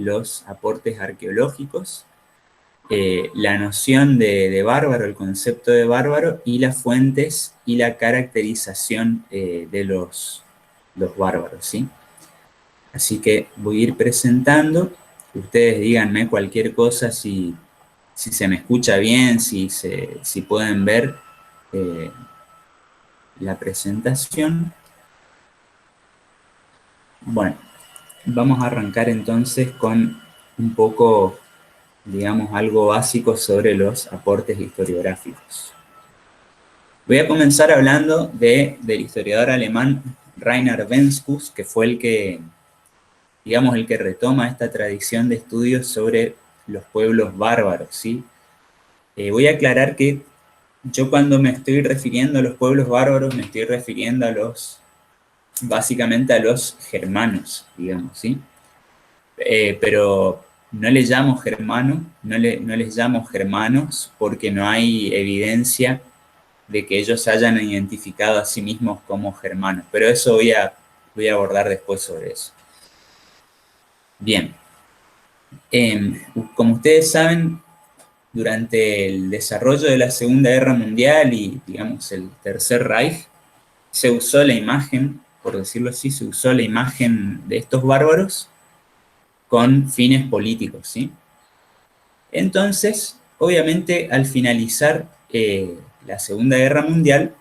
los aportes arqueológicos, la noción de bárbaro, el concepto de bárbaro, y las fuentes y la caracterización de los bárbaros, ¿sí? Así que voy a ir presentando. Ustedes díganme cualquier cosa si se me escucha bien, si pueden ver la presentación. Bueno, vamos a arrancar entonces con un poco, digamos, algo básico sobre los aportes historiográficos. Voy a comenzar hablando del historiador alemán Rainer Wenzel, que fue el que, digamos, el que retoma esta tradición de estudios sobre los pueblos bárbaros, ¿sí? Voy a aclarar que yo cuando me estoy refiriendo a los pueblos bárbaros me estoy refiriendo a básicamente a los germanos, digamos, ¿sí? Pero no les llamo germano, no les llamo germanos porque no hay evidencia de que ellos se hayan identificado a sí mismos como germanos. Pero eso voy a abordar después sobre eso. Bien. Como ustedes saben, durante el desarrollo de la Segunda Guerra Mundial y, digamos, el Tercer Reich, se usó la imagen, por decirlo así, se usó la imagen de estos bárbaros con fines políticos, ¿sí? Entonces, obviamente, al finalizar la Segunda Guerra Mundial,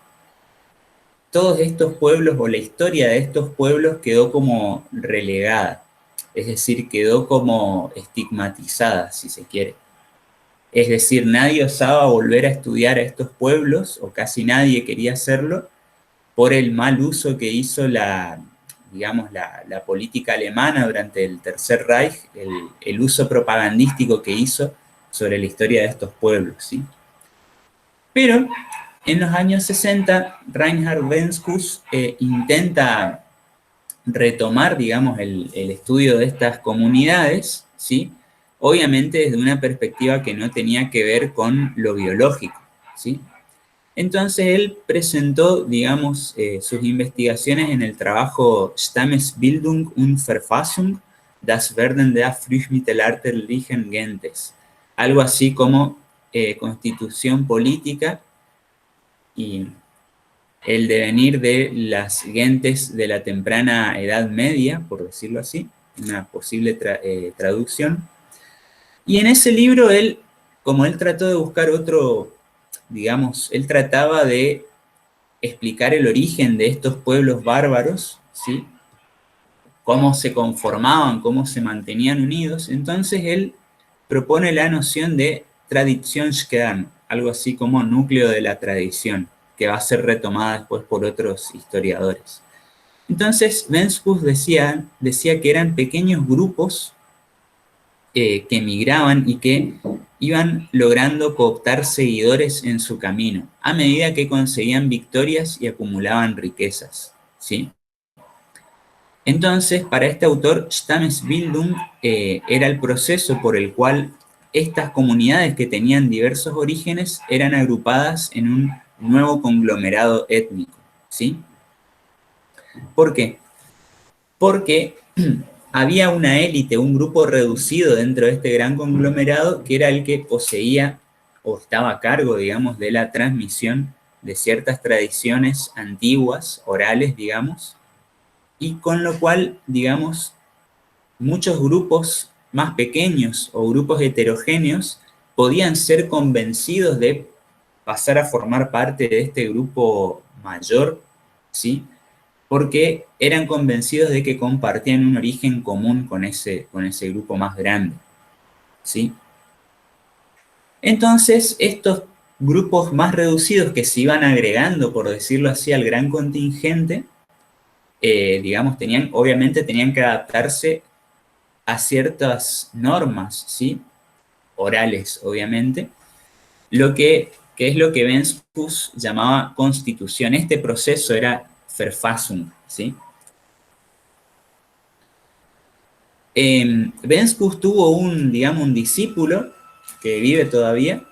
todos estos pueblos, o la historia de estos pueblos, quedó como relegada, es decir, quedó como estigmatizada, si se quiere. Es decir, nadie osaba volver a estudiar a estos pueblos, o casi nadie quería hacerlo, por el mal uso que hizo digamos, la política alemana durante el Tercer Reich, el uso propagandístico que hizo sobre la historia de estos pueblos, ¿sí? Pero en los años 60, Reinhard Wenzel intenta retomar, digamos, el estudio de estas comunidades, ¿sí? Obviamente desde una perspectiva que no tenía que ver con lo biológico, ¿sí? Entonces él presentó, digamos, sus investigaciones en el trabajo Stammesbildung und Verfassung, das Werden der frühmittelalterlichen Gentes, algo así como constitución política y el devenir de las gentes de la temprana Edad Media, por decirlo así, una posible traducción. Y en ese libro él, como él trató de buscar otro, digamos, él trataba de explicar el origen de estos pueblos bárbaros, ¿sí? Cómo se conformaban, cómo se mantenían unidos. Entonces él propone la noción de Traditionskern, algo así como núcleo de la tradición, que va a ser retomada después por otros historiadores. Entonces, Wenzel decía que eran pequeños grupos que migraban y que iban logrando cooptar seguidores en su camino, a medida que conseguían victorias y acumulaban riquezas, ¿sí? Entonces, para este autor, Stammesbildung era el proceso por el cual estas comunidades que tenían diversos orígenes eran agrupadas en un nuevo conglomerado étnico, ¿sí? ¿Por qué? Porque había una élite, un grupo reducido dentro de este gran conglomerado que era el que poseía o estaba a cargo, digamos, de la transmisión de ciertas tradiciones antiguas, orales, digamos, y con lo cual, digamos, muchos grupos más pequeños o grupos heterogéneos podían ser convencidos de pasar a formar parte de este grupo mayor, ¿sí? Porque eran convencidos de que compartían un origen común con ese grupo más grande, ¿sí? Entonces, estos grupos más reducidos que se iban agregando, por decirlo así, al gran contingente, digamos, obviamente tenían que adaptarse a ciertas normas, ¿sí? Orales, obviamente, que es lo que Wenzel llamaba constitución. Este proceso era Verfassung, ¿sí? Wenzel tuvo digamos, un discípulo que vive todavía,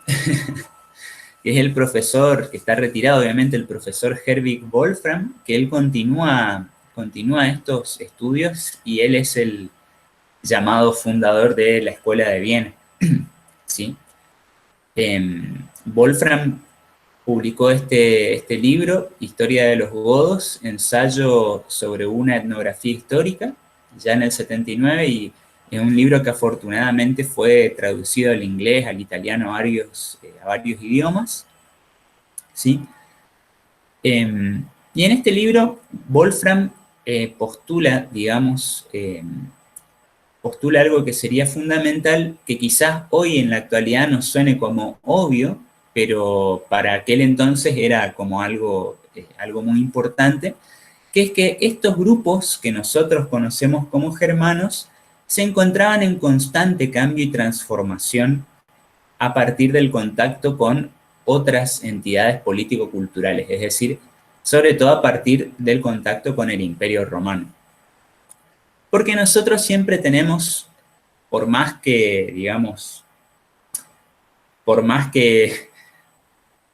que es el profesor, que está retirado obviamente, el profesor Herwig Wolfram, que él continúa estos estudios y él es llamado fundador de la Escuela de Viena, ¿sí? Wolfram publicó este libro, Historia de los Godos, ensayo sobre una etnografía histórica, ya en el 79, y es un libro que afortunadamente fue traducido al inglés, al italiano, a varios idiomas, ¿sí? Y en este libro, Wolfram postula, digamos, postula algo que sería fundamental, que quizás hoy en la actualidad nos suene como obvio, pero para aquel entonces era como algo muy importante, que es que estos grupos que nosotros conocemos como germanos se encontraban en constante cambio y transformación a partir del contacto con otras entidades político-culturales, es decir, sobre todo a partir del contacto con el Imperio Romano. Porque nosotros siempre tenemos, por más que, digamos, por más que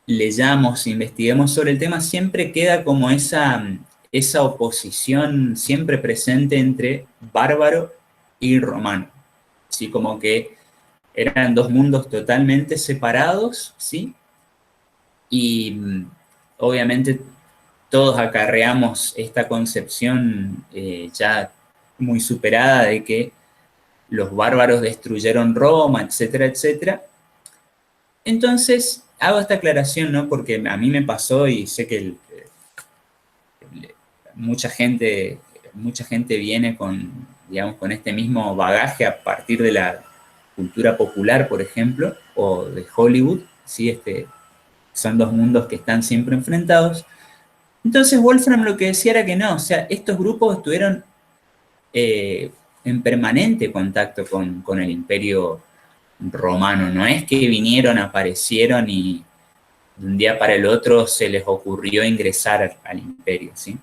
leyamos, investiguemos sobre el tema, siempre queda como esa oposición siempre presente entre bárbaro y romano. ¿Sí? Como que eran dos mundos totalmente separados, ¿sí? Y obviamente todos acarreamos esta concepción ya muy superada de que los bárbaros destruyeron Roma, etcétera, etcétera. Entonces, hago esta aclaración, ¿no? Porque a mí me pasó y sé que mucha gente viene con, digamos, con este mismo bagaje a partir de la cultura popular, por ejemplo, o de Hollywood, ¿sí? Son dos mundos que están siempre enfrentados. Entonces Wolfram lo que decía era que no, o sea, estos grupos estuvieron en permanente contacto con el Imperio Romano, no es que vinieron, aparecieron y de un día para el otro se les ocurrió ingresar al imperio, ¿sí?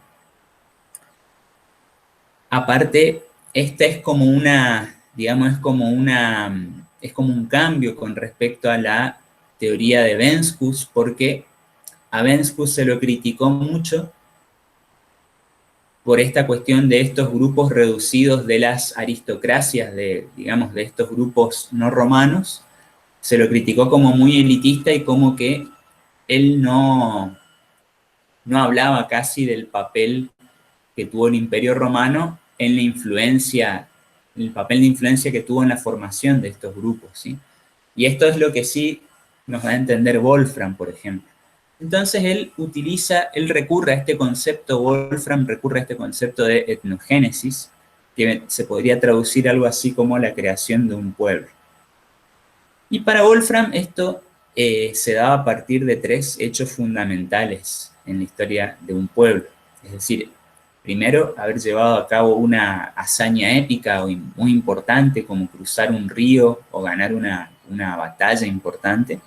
Aparte, esta es como una, digamos, es como un cambio con respecto a la teoría de Venskous, porque a Venskous se lo criticó mucho por esta cuestión de estos grupos reducidos de las aristocracias, digamos, de estos grupos no romanos, se lo criticó como muy elitista y como que él no hablaba casi del papel que tuvo el Imperio Romano en la influencia, el papel de influencia que tuvo en la formación de estos grupos, ¿sí? Y esto es lo que sí nos da a entender Wolfram, por ejemplo. Entonces él recurre a este concepto, Wolfram recurre a este concepto de etnogénesis, que se podría traducir algo así como la creación de un pueblo. Y para Wolfram esto se daba a partir de tres hechos fundamentales en la historia de un pueblo. Es decir, primero, haber llevado a cabo una hazaña épica muy importante, como cruzar un río o ganar una batalla importante.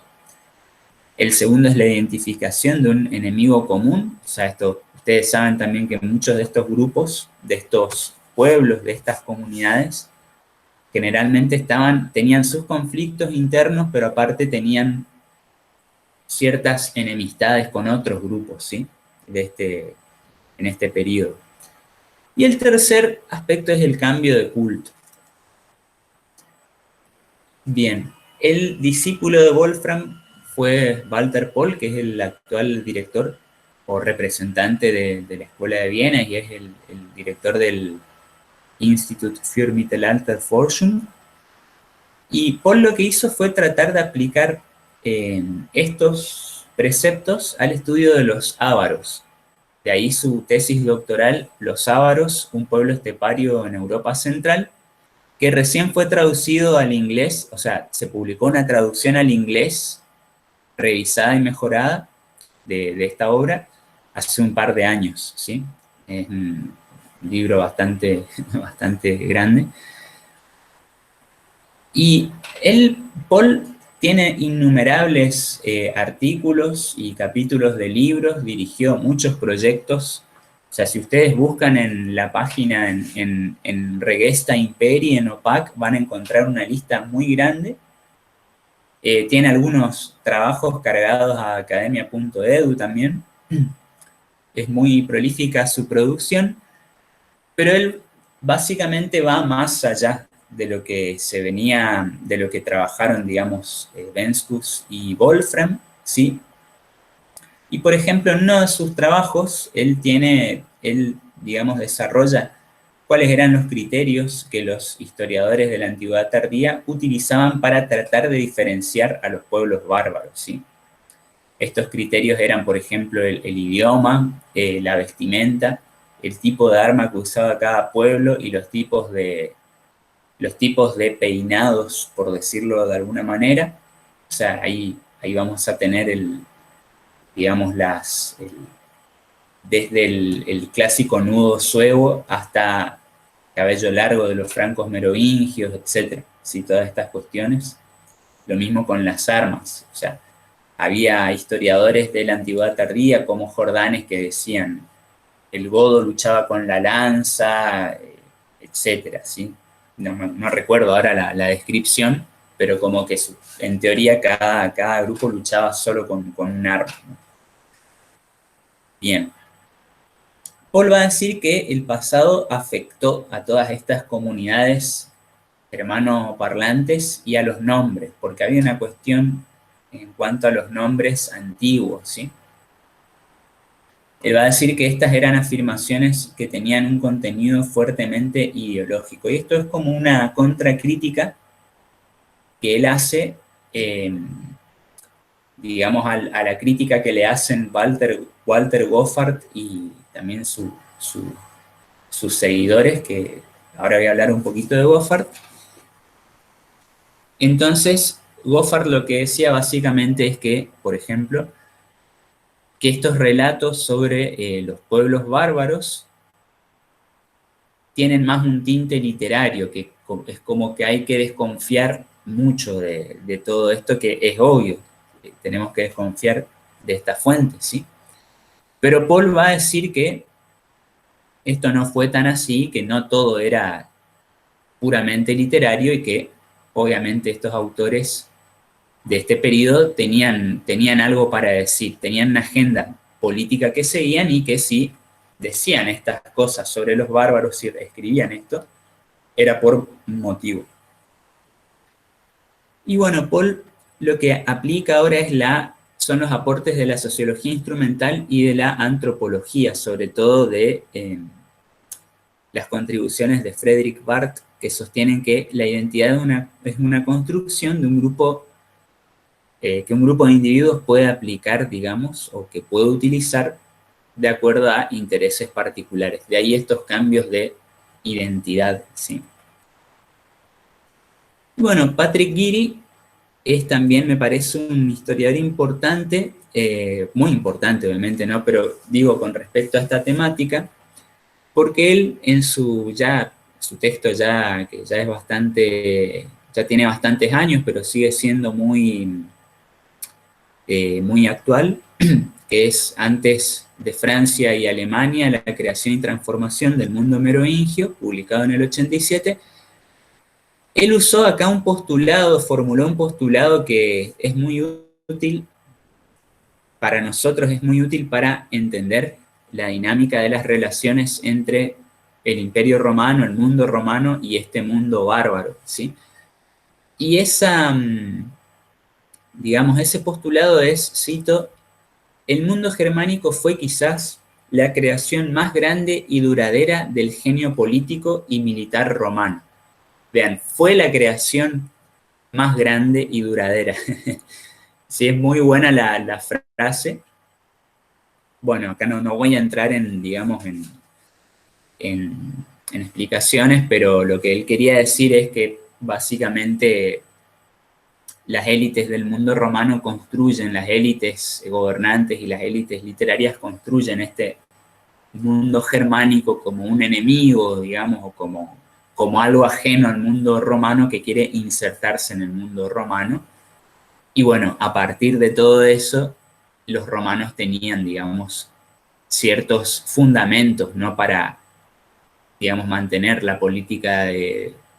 El segundo es la identificación de un enemigo común. O sea, ustedes saben también que muchos de estos grupos, de estos pueblos, de estas comunidades, generalmente tenían sus conflictos internos, pero aparte tenían ciertas enemistades con otros grupos, ¿sí? En este periodo. Y el tercer aspecto es el cambio de culto. Bien, el discípulo de Wolfram fue Walter Pohl, que es el actual director o representante de la Escuela de Viena y es el director del Institut für Mittelalterforschung. Y Pohl lo que hizo fue tratar de aplicar estos preceptos al estudio de los ávaros. De ahí su tesis doctoral, Los ávaros, un pueblo estepario en Europa Central, que recién fue traducido al inglés, o sea, se publicó una traducción al inglés revisada y mejorada de esta obra hace un par de años, ¿sí? Es un libro bastante, bastante grande. Y Pohl tiene innumerables artículos y capítulos de libros, dirigió muchos proyectos. O sea, si ustedes buscan en la página en Regesta Imperi, en OPAC, van a encontrar una lista muy grande. Tiene algunos trabajos cargados a academia.edu también. Es muy prolífica su producción, pero él básicamente va más allá de lo que trabajaron, digamos, Venskous y Wolfram, ¿sí? Y, por ejemplo, en uno de sus trabajos, él, digamos, desarrolla cuáles eran los criterios que los historiadores de la antigüedad tardía utilizaban para tratar de diferenciar a los pueblos bárbaros, ¿sí? Estos criterios eran, por ejemplo, el idioma, la vestimenta, el tipo de arma que usaba cada pueblo y los tipos de peinados, por decirlo de alguna manera. O sea, ahí vamos a tener digamos, desde el clásico nudo suevo hasta cabello largo de los francos merovingios, etc. ¿Sí? Todas estas cuestiones. Lo mismo con las armas. O sea, había historiadores de la antigüedad tardía como Jordanes que decían el godo luchaba con la lanza, etc. ¿Sí? No recuerdo ahora la descripción, pero como que en teoría cada grupo luchaba solo con un arma, ¿no? Bien. Paul va a decir que el pasado afectó a todas estas comunidades germanoparlantes y a los nombres, porque había una cuestión en cuanto a los nombres antiguos, ¿sí? Él va a decir que estas eran afirmaciones que tenían un contenido fuertemente ideológico, y esto es como una contracrítica que él hace, digamos, a la crítica que le hacen Walter Goffard y también sus seguidores, que ahora voy a hablar un poquito de Goffard. Entonces, Goffard lo que decía básicamente es que, por ejemplo, que estos relatos sobre los pueblos bárbaros tienen más un tinte literario, que es como que hay que desconfiar mucho de todo esto, que es obvio, tenemos que desconfiar de esta fuente, ¿sí? Pero Paul va a decir que esto no fue tan así, que no todo era puramente literario y que obviamente estos autores de este periodo tenían algo para decir, tenían una agenda política que seguían y que si decían estas cosas sobre los bárbaros, si escribían esto, era por un motivo. Y bueno, Paul lo que aplica ahora son los aportes de la sociología instrumental y de la antropología, sobre todo de las contribuciones de Frederick Barth, que sostienen que la identidad es una construcción de un grupo que un grupo de individuos puede aplicar, digamos, o que puede utilizar de acuerdo a intereses particulares. De ahí estos cambios de identidad, ¿sí? Y bueno, Patrick Geary es también, me parece, un historiador importante, muy importante obviamente, ¿no? Pero digo con respecto a esta temática, porque él en su texto que ya es bastante, ya tiene bastantes años, pero sigue siendo muy actual, que es Antes de Francia y Alemania, la creación y transformación del mundo merovingio, publicado en el 87, él usó acá formuló un postulado que es muy útil para nosotros, es muy útil para entender la dinámica de las relaciones entre el Imperio Romano, el mundo romano y este mundo bárbaro, ¿sí? Y digamos, ese postulado es, cito, el mundo germánico fue quizás la creación más grande y duradera del genio político y militar romano. Vean, fue la creación más grande y duradera. Sí, es muy buena la frase. Bueno, acá no voy a entrar digamos, en explicaciones, pero lo que él quería decir es que básicamente las élites del mundo romano construyen, las élites gobernantes y las élites literarias construyen este mundo germánico como un enemigo, digamos, o como algo ajeno al mundo romano que quiere insertarse en el mundo romano. Y bueno, a partir de todo eso, los romanos tenían, digamos, ciertos fundamentos, ¿no? Para, digamos, mantener la política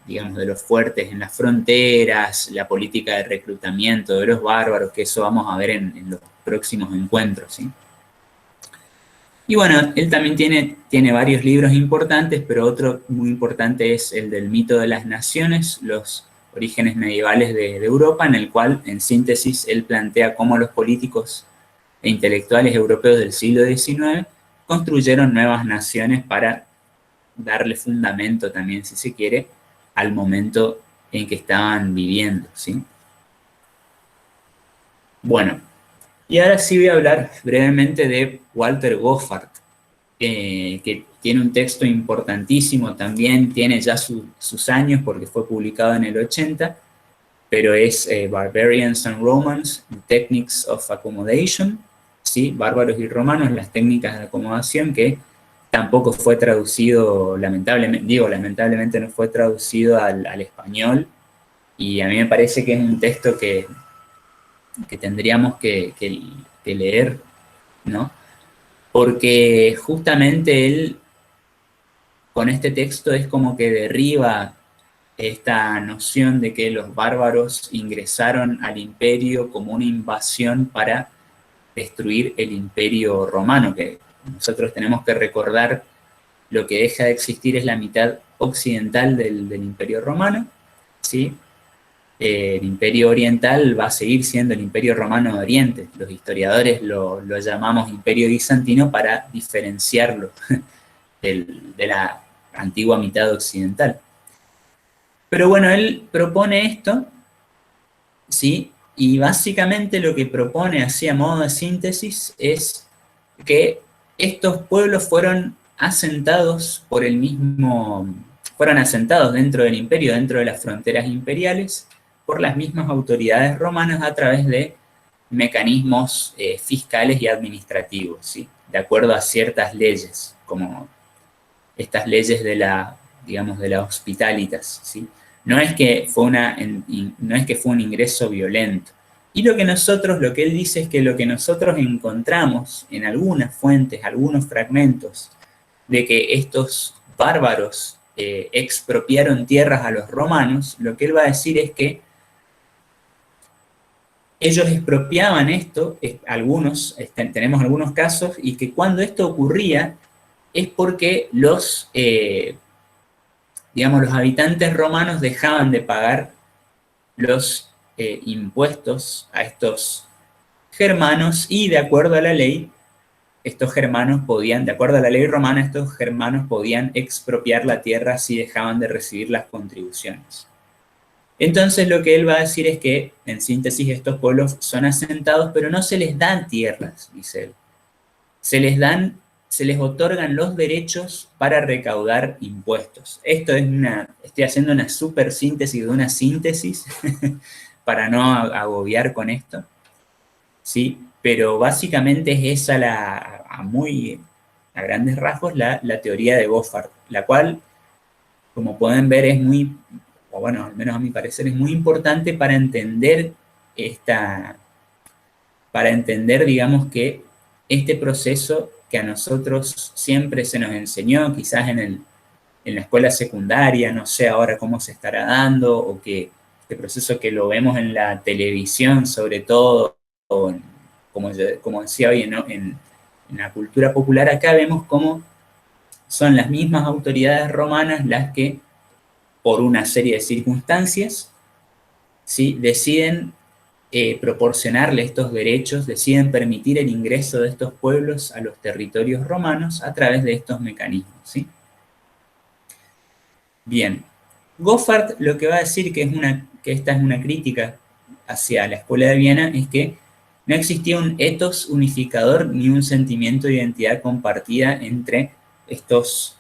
digamos, de los fuertes en las fronteras, la política de reclutamiento de los bárbaros, que eso vamos a ver en los próximos encuentros, ¿sí? Y bueno, él también tiene varios libros importantes, pero otro muy importante es el del mito de las naciones, los orígenes medievales de Europa, en el cual, en síntesis, él plantea cómo los políticos e intelectuales europeos del siglo XIX construyeron nuevas naciones para darle fundamento también, si se quiere, al momento en que estaban viviendo, ¿sí? Bueno, y ahora sí voy a hablar brevemente de Walter Goffard, que tiene un texto importantísimo también, tiene ya sus años porque fue publicado en el 80, pero es Barbarians and Romans, Techniques of Accommodation, ¿sí? Bárbaros y romanos, las técnicas de acomodación, que tampoco fue traducido, lamentablemente no fue traducido al español, y a mí me parece que es un texto que tendríamos que leer, ¿no? Porque justamente él con este texto es como que derriba esta noción de que los bárbaros ingresaron al imperio como una invasión para destruir el imperio romano, que nosotros tenemos que recordar lo que deja de existir es la mitad occidental del imperio romano, ¿sí? El imperio oriental va a seguir siendo el imperio romano de Oriente. Los historiadores lo llamamos imperio bizantino para diferenciarlo de la antigua mitad occidental. Pero bueno, él propone esto, ¿sí? Y básicamente lo que propone, así a modo de síntesis, es que estos pueblos fueron asentados dentro del imperio, dentro de las fronteras imperiales, por las mismas autoridades romanas a través de mecanismos fiscales y administrativos, ¿sí? De acuerdo a ciertas leyes, como estas leyes digamos, de la hospitalitas, ¿sí? No es que no es que fue un ingreso violento. Y lo que él dice es que lo que nosotros encontramos en algunas fuentes, algunos fragmentos, de que estos bárbaros expropiaron tierras a los romanos, lo que él va a decir es que ellos expropiaban esto, tenemos algunos casos, y que cuando esto ocurría es porque digamos, los habitantes romanos dejaban de pagar los impuestos a estos germanos y de acuerdo a la ley, de acuerdo a la ley romana, estos germanos podían expropiar la tierra si dejaban de recibir las contribuciones. Entonces lo que él va a decir es que, en síntesis, estos pueblos son asentados, pero no se les dan tierras, dice él. Se les otorgan los derechos para recaudar impuestos. Estoy haciendo una súper síntesis de una síntesis para no agobiar con esto, ¿sí? Pero básicamente es esa a grandes rasgos la teoría de Goffard, la cual, como pueden ver, o bueno, al menos a mi parecer, es muy importante para entender, digamos, que este proceso que a nosotros siempre se nos enseñó, quizás en la escuela secundaria, no sé ahora cómo se estará dando, o que este proceso que lo vemos en la televisión, sobre todo, como decía hoy, en la cultura popular, acá vemos cómo son las mismas autoridades romanas las que, por una serie de circunstancias, ¿sí? Deciden proporcionarle estos derechos, deciden permitir el ingreso de estos pueblos a los territorios romanos a través de estos mecanismos, ¿sí? Bien, Goffard lo que va a decir que esta es una crítica hacia la Escuela de Viena es que no existía un ethos unificador ni un sentimiento de identidad compartida entre estos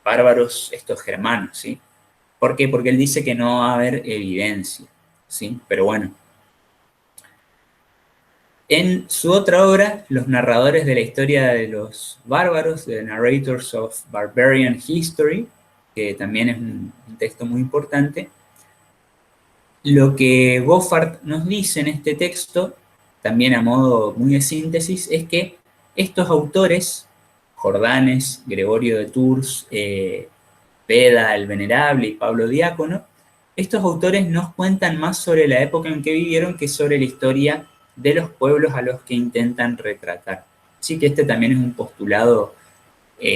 bárbaros, estos germanos, ¿sí? ¿Por qué? Porque él dice que no va a haber evidencia, ¿sí? Pero bueno. En su otra obra, Los narradores de la historia de los bárbaros, The Narrators of Barbarian History, que también es un texto muy importante, lo que Goffard nos dice en este texto, también a modo muy de síntesis, es que estos autores, Jordanes, Gregorio de Tours, Beda el Venerable y Pablo Diácono, estos autores nos cuentan más sobre la época en que vivieron que sobre la historia de los pueblos a los que intentan retratar, Sí que este también es un postulado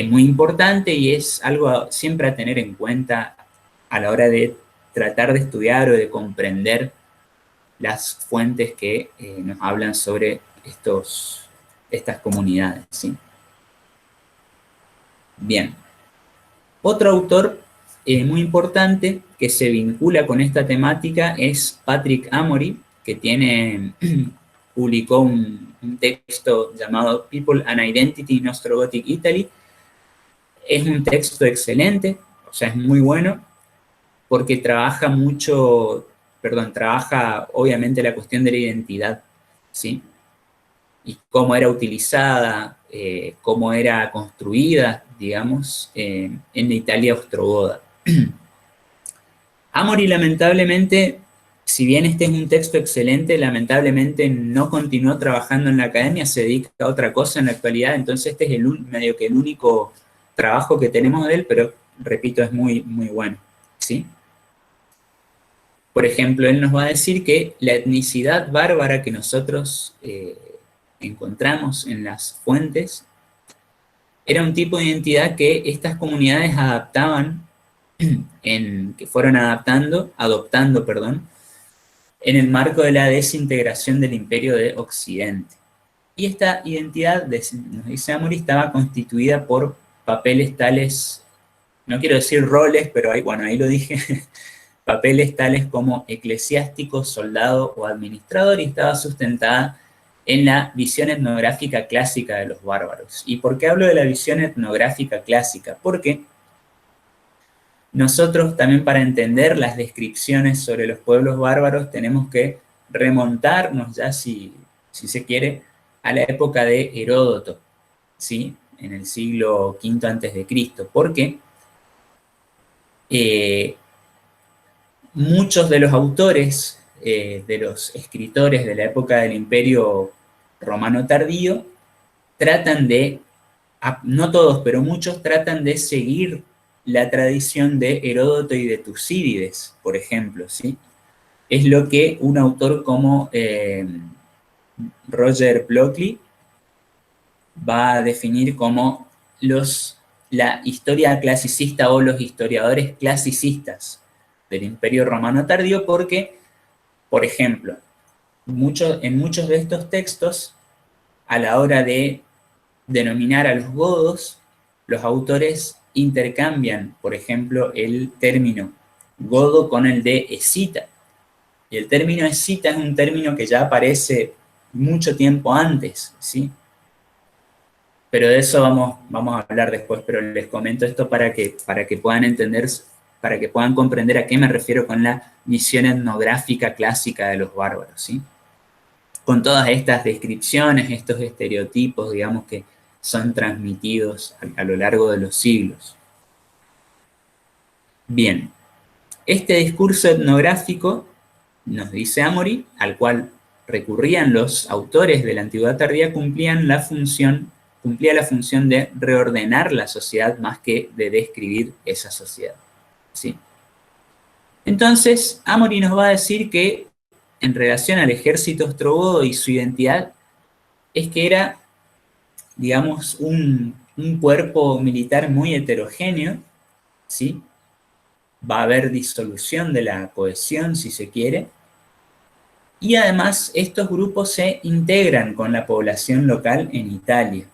muy importante y es algo siempre a tener en cuenta a la hora de tratar de estudiar o de comprender las fuentes que nos hablan sobre estas comunidades. ¿Sí? Bien. Otro autor muy importante que se vincula con esta temática es Patrick Amory, que publicó un texto llamado People and Identity in Ostrogothic Italy. Es un texto excelente, o sea, es muy bueno, porque trabaja obviamente la cuestión de la identidad, ¿sí? Y cómo era utilizada, cómo era construida, digamos, en la Italia ostrogoda. Amory, lamentablemente, si bien este es un texto excelente, lamentablemente no continuó trabajando en la academia, se dedica a otra cosa en la actualidad, entonces este es medio que el único trabajo que tenemos de él, pero repito, es muy, muy bueno, ¿sí? Por ejemplo, él nos va a decir que la etnicidad bárbara que nosotros encontramos en las fuentes era un tipo de identidad que estas comunidades que fueron adoptando, perdón, en el marco de la desintegración del imperio de Occidente. Y esta identidad, nos dice Amory, estaba constituida por papeles tales, no quiero decir roles, pero ahí lo dije, papeles tales como eclesiástico, soldado o administrador, y estaba sustentada en la visión etnográfica clásica de los bárbaros. ¿Y por qué hablo de la visión etnográfica clásica? Porque nosotros también, para entender las descripciones sobre los pueblos bárbaros, tenemos que remontarnos ya, si se quiere, a la época de Heródoto, ¿sí? En el siglo V antes de Cristo, porque muchos de los autores, de los escritores de la época del Imperio Romano tardío, no todos, pero muchos tratan de seguir la tradición de Heródoto y de Tucídides, por ejemplo, ¿sí? Es lo que un autor como Roger Blockley va a definir como la historia clasicista o los historiadores clasicistas del Imperio Romano tardío, porque, por ejemplo, en muchos de estos textos, a la hora de denominar a los godos, los autores intercambian, por ejemplo, el término godo con el de escita. Y el término escita es un término que ya aparece mucho tiempo antes, ¿sí? Pero de eso vamos a hablar después, pero les comento esto para que puedan entender, para que puedan comprender a qué me refiero con la visión etnográfica clásica de los bárbaros, ¿sí? Con todas estas descripciones, estos estereotipos, digamos, que son transmitidos a lo largo de los siglos. Bien, este discurso etnográfico, nos dice Amory, al cual recurrían los autores de la antigüedad tardía, cumplía la función de reordenar la sociedad más que de describir esa sociedad, ¿sí? Entonces, Amory nos va a decir que, en relación al ejército ostrogodo y su identidad, es que era, digamos, un cuerpo militar muy heterogéneo, ¿sí? Va a haber disolución de la cohesión, si se quiere, y además estos grupos se integran con la población local en Italia.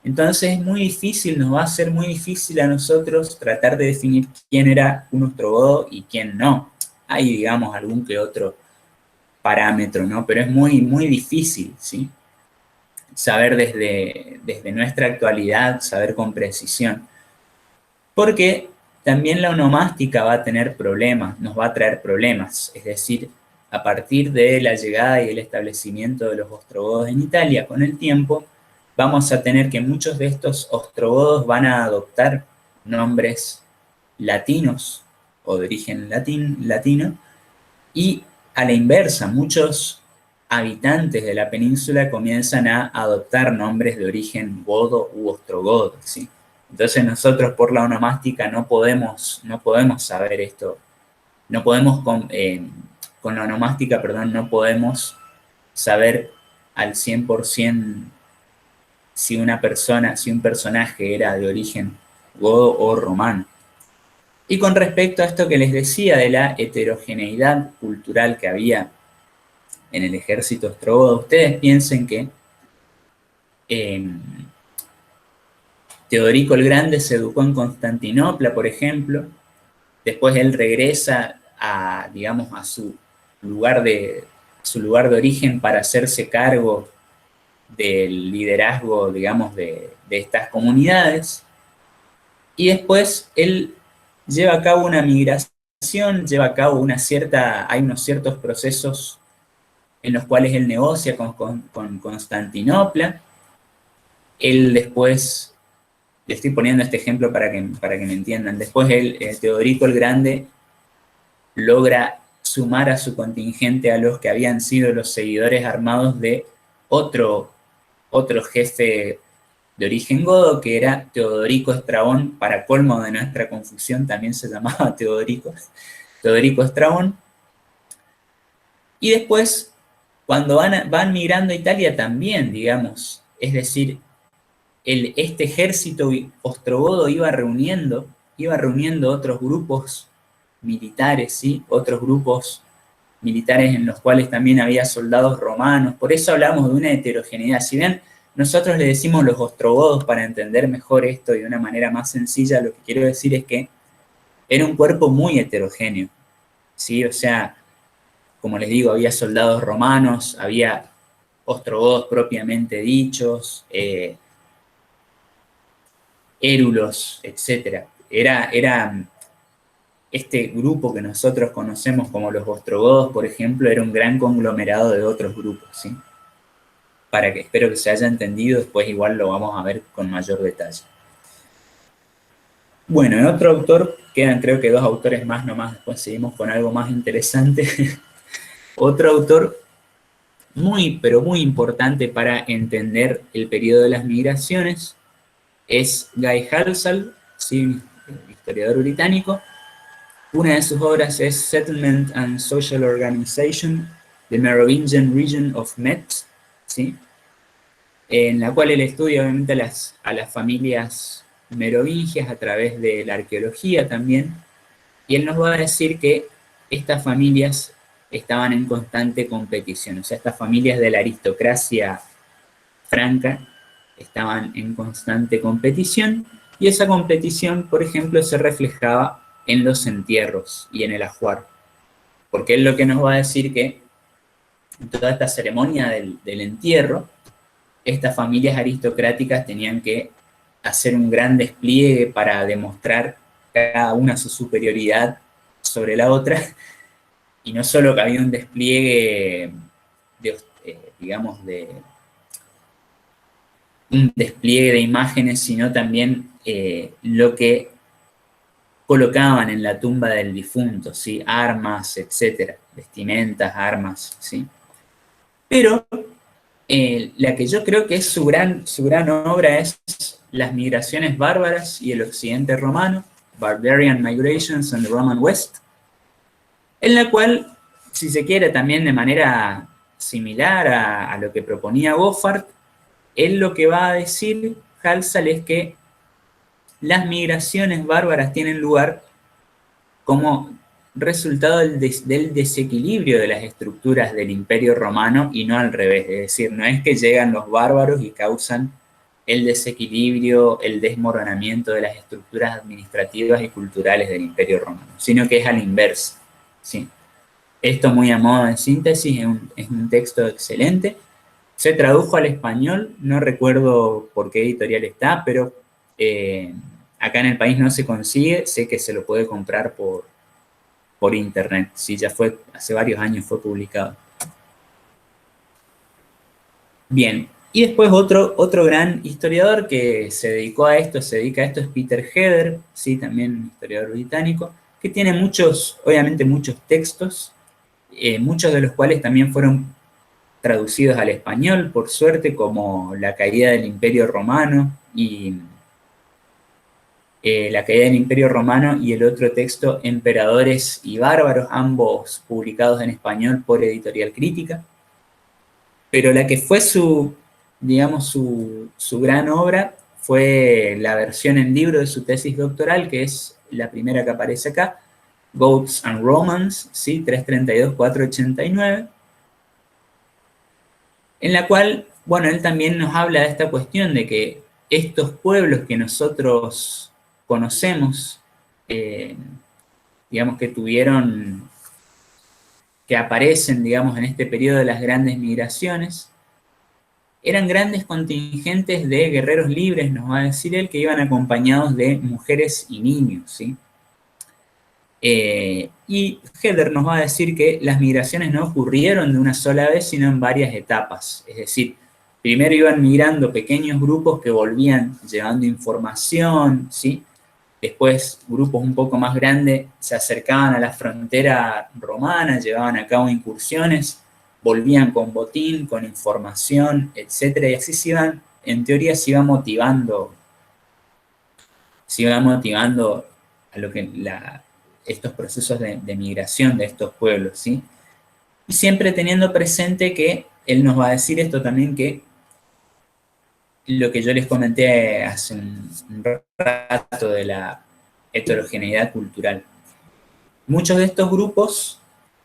Entonces es muy difícil, nos va a ser muy difícil a nosotros tratar de definir quién era un ostrogodo y quién no. Hay, digamos, algún que otro parámetro, ¿no? Pero es muy, muy difícil, ¿sí? Saber desde nuestra actualidad, saber con precisión. Porque también la onomástica va a tener problemas, nos va a traer problemas. Es decir, a partir de la llegada y el establecimiento de los ostrogodos en Italia, con el tiempo, vamos a tener que muchos de estos ostrogodos van a adoptar nombres latinos o de origen latino, y a la inversa, muchos habitantes de la península comienzan a adoptar nombres de origen godo u ostrogodo, ¿sí? Entonces nosotros por la onomástica no podemos saber esto, no podemos con la onomástica, perdón, no podemos saber al 100% si un personaje era de origen godo o romano. Y con respecto a esto que les decía de la heterogeneidad cultural que había en el ejército ostrogodo, ustedes piensen que Teodorico el Grande se educó en Constantinopla, por ejemplo. Después él regresa a, digamos, a su lugar de origen para hacerse cargo del liderazgo, digamos, de estas comunidades. Y después él lleva a cabo una migración, lleva a cabo hay unos ciertos procesos en los cuales él negocia con Constantinopla. Él después, le estoy poniendo este ejemplo para que me entiendan, después Teodorico el Grande logra sumar a su contingente a los que habían sido los seguidores armados de otro jefe de origen godo, que era Teodorico Estrabón. Para colmo de nuestra confusión, también se llamaba Teodorico Estrabón. Y después, cuando van migrando a Italia también, digamos, es decir, este ejército ostrogodo iba reuniendo otros grupos militares, ¿sí? Otros grupos militares en los cuales también había soldados romanos. Por eso hablamos de una heterogeneidad. Si bien nosotros le decimos los ostrogodos para entender mejor esto y de una manera más sencilla, lo que quiero decir es que era un cuerpo muy heterogéneo, ¿sí? O sea, como les digo, había soldados romanos, había ostrogodos propiamente dichos, érulos, etc. Era este grupo que nosotros conocemos como los ostrogodos, por ejemplo, era un gran conglomerado de otros grupos, ¿sí? Para que espero que se haya entendido, después igual lo vamos a ver con mayor detalle. Bueno, en otro autor, quedan creo que 2 autores más nomás, después seguimos con algo más interesante. Otro autor muy, pero muy importante para entender el periodo de las migraciones es Guy Halsall, ¿sí? Historiador británico. Una de sus obras es Settlement and Social Organization, the Merovingian Region of Metz, ¿sí? En la cual él estudia obviamente a las familias merovingias a través de la arqueología también, y él nos va a decir que estas familias estaban en constante competición, o sea, estas familias de la aristocracia franca estaban en constante competición, y esa competición, por ejemplo, se reflejaba en los entierros y en el ajuar, porque él lo que nos va a decir que en toda esta ceremonia del entierro, estas familias aristocráticas tenían que hacer un gran despliegue para demostrar cada una su superioridad sobre la otra, y no solo que había un despliegue, digamos, un despliegue de imágenes, sino también lo que colocaban en la tumba del difunto, ¿sí? Armas, etcétera, vestimentas, armas, ¿sí? Pero la que yo creo que es su gran obra es Las migraciones bárbaras y el occidente romano, Barbarian Migrations and the Roman West, en la cual, si se quiere, también de manera similar a lo que proponía Goffart, él lo que va a decir, Halsall, es que las migraciones bárbaras tienen lugar como resultado del desequilibrio de las estructuras del Imperio Romano y no al revés. Es decir, no es que llegan los bárbaros y causan el desequilibrio, el desmoronamiento de las estructuras administrativas y culturales del Imperio Romano, sino que es al inverso, ¿sí? Esto, muy a modo de síntesis, es un texto excelente. Se tradujo al español, no recuerdo por qué editorial está, pero acá en el país no se consigue, sé que se lo puede comprar por internet, sí, ya fue, hace varios años fue publicado. Bien, y después otro gran historiador que se dedica a esto es Peter Heather, sí, también un historiador británico, que tiene obviamente muchos textos, muchos de los cuales también fueron traducidos al español, por suerte, como La caída del Imperio Romano y La caída del Imperio Romano, y el otro texto, Emperadores y Bárbaros, ambos publicados en español por Editorial Crítica. Pero la que fue su digamos, su gran obra fue la versión en libro de su tesis doctoral, que es la primera que aparece acá, Goats and Romans, ¿sí? 332-489, en la cual, bueno, él también nos habla de esta cuestión de que estos pueblos que nosotros conocemos, digamos que tuvieron, que aparecen, digamos, en este periodo de las grandes migraciones, eran grandes contingentes de guerreros libres, nos va a decir él, que iban acompañados de mujeres y niños, ¿sí? Y Heather nos va a decir que las migraciones no ocurrieron de una sola vez, sino en varias etapas. Es decir, primero iban migrando pequeños grupos que volvían llevando información, ¿sí? Después grupos un poco más grandes se acercaban a la frontera romana, llevaban a cabo incursiones, volvían con botín, con información, etcétera, y así se iban, en teoría se iba motivando a lo que estos procesos de migración de estos pueblos, ¿sí? Y siempre teniendo presente que él nos va a decir esto también, que lo que yo les comenté hace un rato de la heterogeneidad cultural. Muchos de estos grupos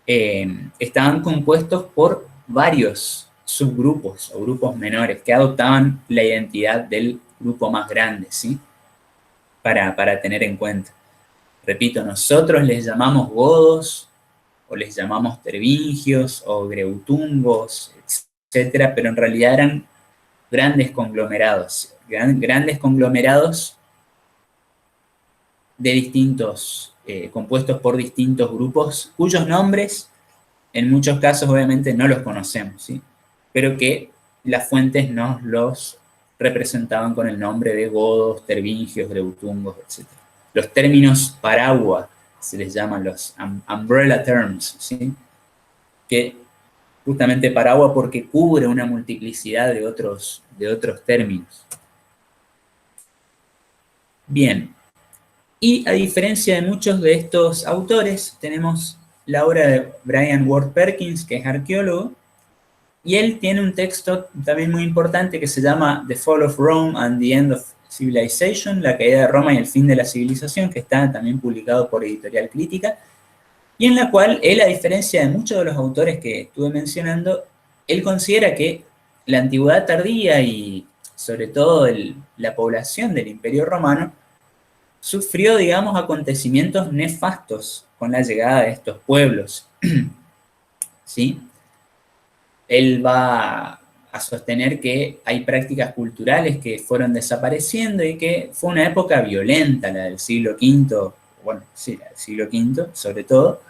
estaban compuestos por varios subgrupos o grupos menores que adoptaban la identidad del grupo más grande, ¿sí? Para tener en cuenta. Repito, nosotros les llamamos godos, o les llamamos tervingios, o greutungos, etcétera, pero en realidad eran grandes conglomerados, grandes conglomerados de distintos, compuestos por distintos grupos, cuyos nombres en muchos casos obviamente no los conocemos, ¿sí? Pero que las fuentes nos los representaban con el nombre de godos, tervingios, greutungos, etc. Los términos paraguas se les llaman los umbrella terms, ¿sí? Que justamente paraguas porque cubre una multiplicidad de otros términos. Bien, y a diferencia de muchos de estos autores, tenemos la obra de Brian Ward Perkins, que es arqueólogo, y él tiene un texto también muy importante que se llama The Fall of Rome and the End of Civilization, la caída de Roma y el fin de la civilización, que está también publicado por Editorial Crítica, y en la cual él, a diferencia de muchos de los autores que estuve mencionando, él considera que la antigüedad tardía y sobre todo la población del Imperio Romano sufrió, digamos, acontecimientos nefastos con la llegada de estos pueblos, ¿sí? Él va a sostener que hay prácticas culturales que fueron desapareciendo y que fue una época violenta, la del siglo V, bueno, sí, la del siglo V sobre todo,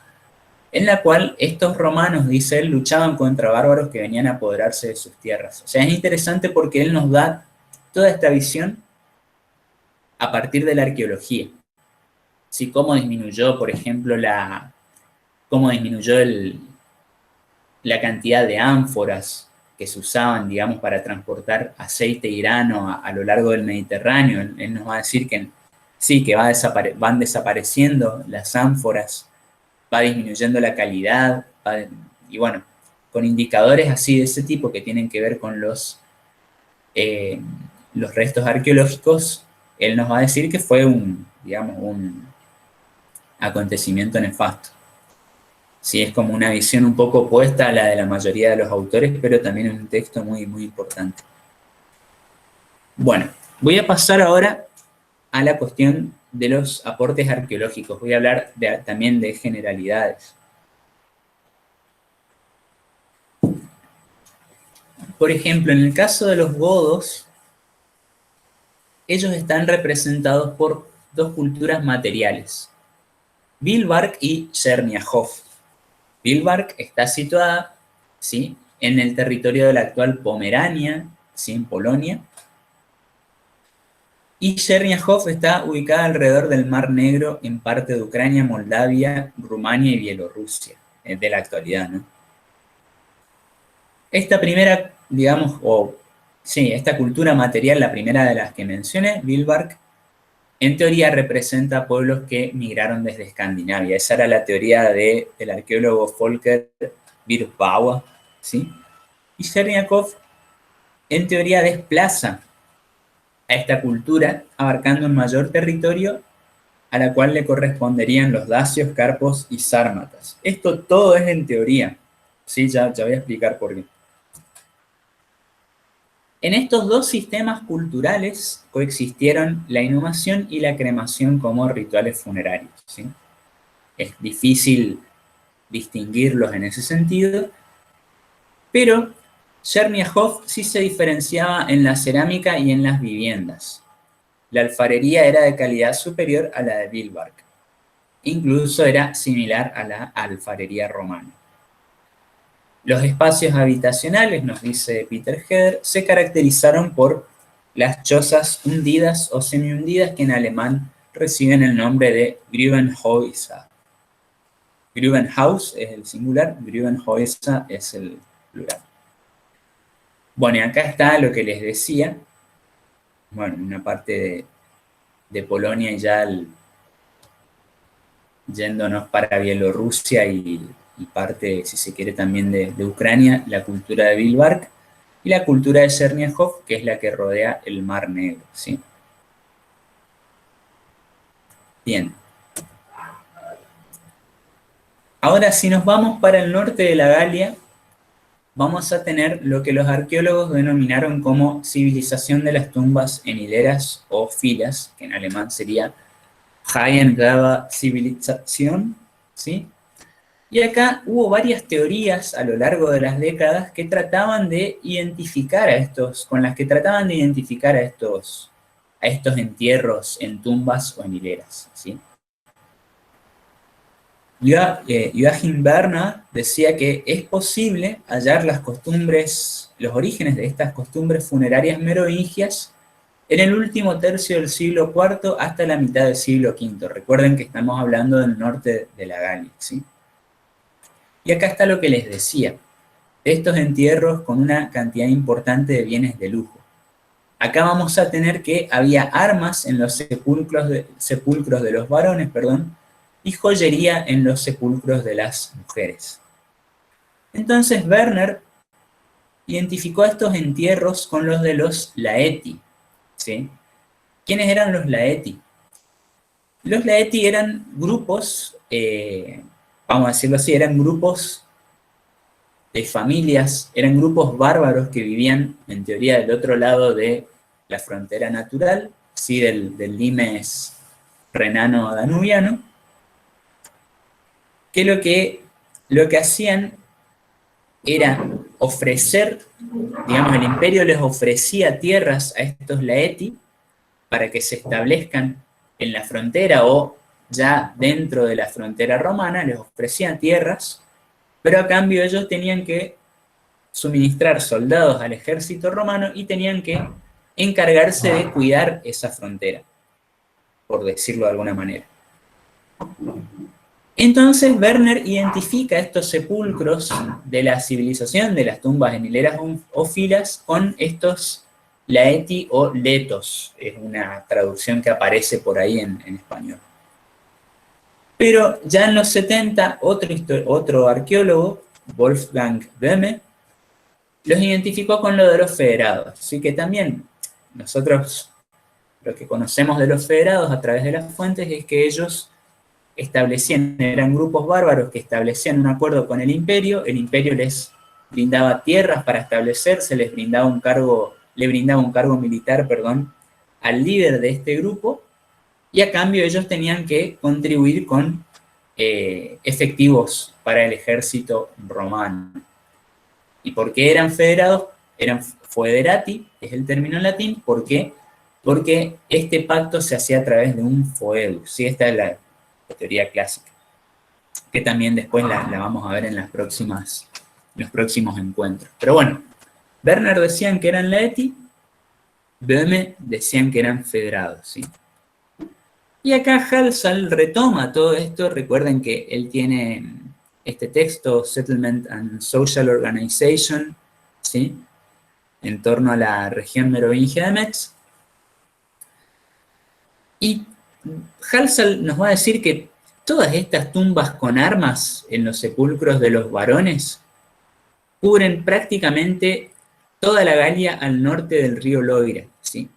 en la cual estos romanos, dice él, luchaban contra bárbaros que venían a apoderarse de sus tierras. O sea, es interesante porque él nos da toda esta visión a partir de la arqueología. ¿Sí? Cómo disminuyó, por ejemplo, cómo disminuyó la cantidad de ánforas que se usaban, digamos, para transportar aceite y grano a lo largo del Mediterráneo. Él nos va a decir que sí, que van desapareciendo las ánforas, va disminuyendo la calidad, y bueno, con indicadores así de ese tipo que tienen que ver con los restos arqueológicos, él nos va a decir que fue digamos, un acontecimiento nefasto. Sí, es como una visión un poco opuesta a la de la mayoría de los autores, pero también es un texto muy, muy importante. Bueno, voy a pasar ahora a la cuestión de los aportes arqueológicos. Voy a hablar también de generalidades. Por ejemplo, en el caso de los godos, ellos están representados por dos culturas materiales, Vilbark y Cherniahov. Vilbark está situada, ¿sí?, en el territorio de la actual Pomerania, ¿sí?, en Polonia, y Cherniahov está ubicada alrededor del Mar Negro en parte de Ucrania, Moldavia, Rumania y Bielorrusia, de la actualidad, ¿no? Esta primera, digamos, esta cultura material, la primera de las que mencioné, Vilbark, en teoría representa pueblos que migraron desde Escandinavia. Esa era la teoría del arqueólogo Volker Birbauer, ¿sí? Y Cherniakov en teoría desplaza a esta cultura, abarcando un mayor territorio a la cual le corresponderían los dacios, carpos y sármatas. Esto todo es en teoría, ¿sí? Ya voy a explicar por qué. En estos dos sistemas culturales coexistieron la inhumación y la cremación como rituales funerarios, ¿sí? Es difícil distinguirlos en ese sentido, pero Chernihiv sí se diferenciaba en la cerámica y en las viviendas. La alfarería era de calidad superior a la de Vilbark. Incluso era similar a la alfarería romana. Los espacios habitacionales, nos dice Peter Heder, se caracterizaron por las chozas hundidas o semi-hundidas que en alemán reciben el nombre de Grubenhäuser. Grubenhaus es el singular, Grubenhäuser es el plural. Bueno, y acá está lo que les decía. Bueno, una parte de Polonia y ya yéndonos para Bielorrusia y parte, si se quiere, también de Ucrania, la cultura de Vilbark y la cultura de Chernihiv, que es la que rodea el Mar Negro, ¿sí? Bien. Ahora, si nos vamos para el norte de la Galia, vamos a tener lo que los arqueólogos denominaron como civilización de las tumbas en hileras o filas, que en alemán sería Hayengabe Zivilisation, ¿sí? Y acá hubo varias teorías a lo largo de las décadas que trataban de identificar a estos, con las que trataban de identificar a estos entierros en tumbas o en hileras, ¿sí? Joachim Bernhard decía que es posible hallar las costumbres, los orígenes de estas costumbres funerarias merovingias en el último tercio del siglo IV hasta la mitad del siglo V. Recuerden que estamos hablando del norte de la Galia, ¿sí? Y acá está lo que les decía, estos entierros con una cantidad importante de bienes de lujo. Acá vamos a tener que había armas en los sepulcros de los varones, y joyería en los sepulcros de las mujeres. Entonces Werner identificó estos entierros con los de los Laeti, ¿sí? ¿Quiénes eran los Laeti? Los Laeti eran grupos, vamos a decirlo así, eran grupos de familias, eran grupos bárbaros que vivían, en teoría, del otro lado de la frontera natural, ¿sí? del limes renano-danubiano, que lo que hacían era ofrecer, digamos, el imperio les ofrecía tierras a estos laeti para que se establezcan en la frontera o ya dentro de la frontera romana, les ofrecían tierras, pero a cambio ellos tenían que suministrar soldados al ejército romano y tenían que encargarse de cuidar esa frontera, por decirlo de alguna manera. Entonces Werner identifica estos sepulcros de la civilización, de las tumbas en hileras o filas, con estos laeti o letos, es una traducción que aparece por ahí en español. Pero ya en los 70, otro arqueólogo, Wolfgang Böhme, los identificó con lo de los federados. Así que también nosotros lo que conocemos de los federados a través de las fuentes es que ellos eran grupos bárbaros que establecían un acuerdo con el imperio les brindaba tierras para establecerse, le brindaba un cargo militar, al líder de este grupo, y a cambio ellos tenían que contribuir con efectivos para el ejército romano. ¿Y por qué eran federados? Eran foederati, es el término en latín. ¿Por qué? Porque este pacto se hacía a través de un foedus, ¿sí? Esta es la teoría clásica, que también después la vamos a ver en los próximos encuentros. Pero bueno, Werner decían que eran laeti, Böhme decían que eran federados, ¿sí? Y acá Halsall retoma todo esto. Recuerden que él tiene este texto, Settlement and Social Organization, ¿sí? En torno a la región merovingia de Metz. Y Halsall nos va a decir que todas estas tumbas con armas en los sepulcros de los varones cubren prácticamente toda la Galia al norte del río Loira, ¿sí?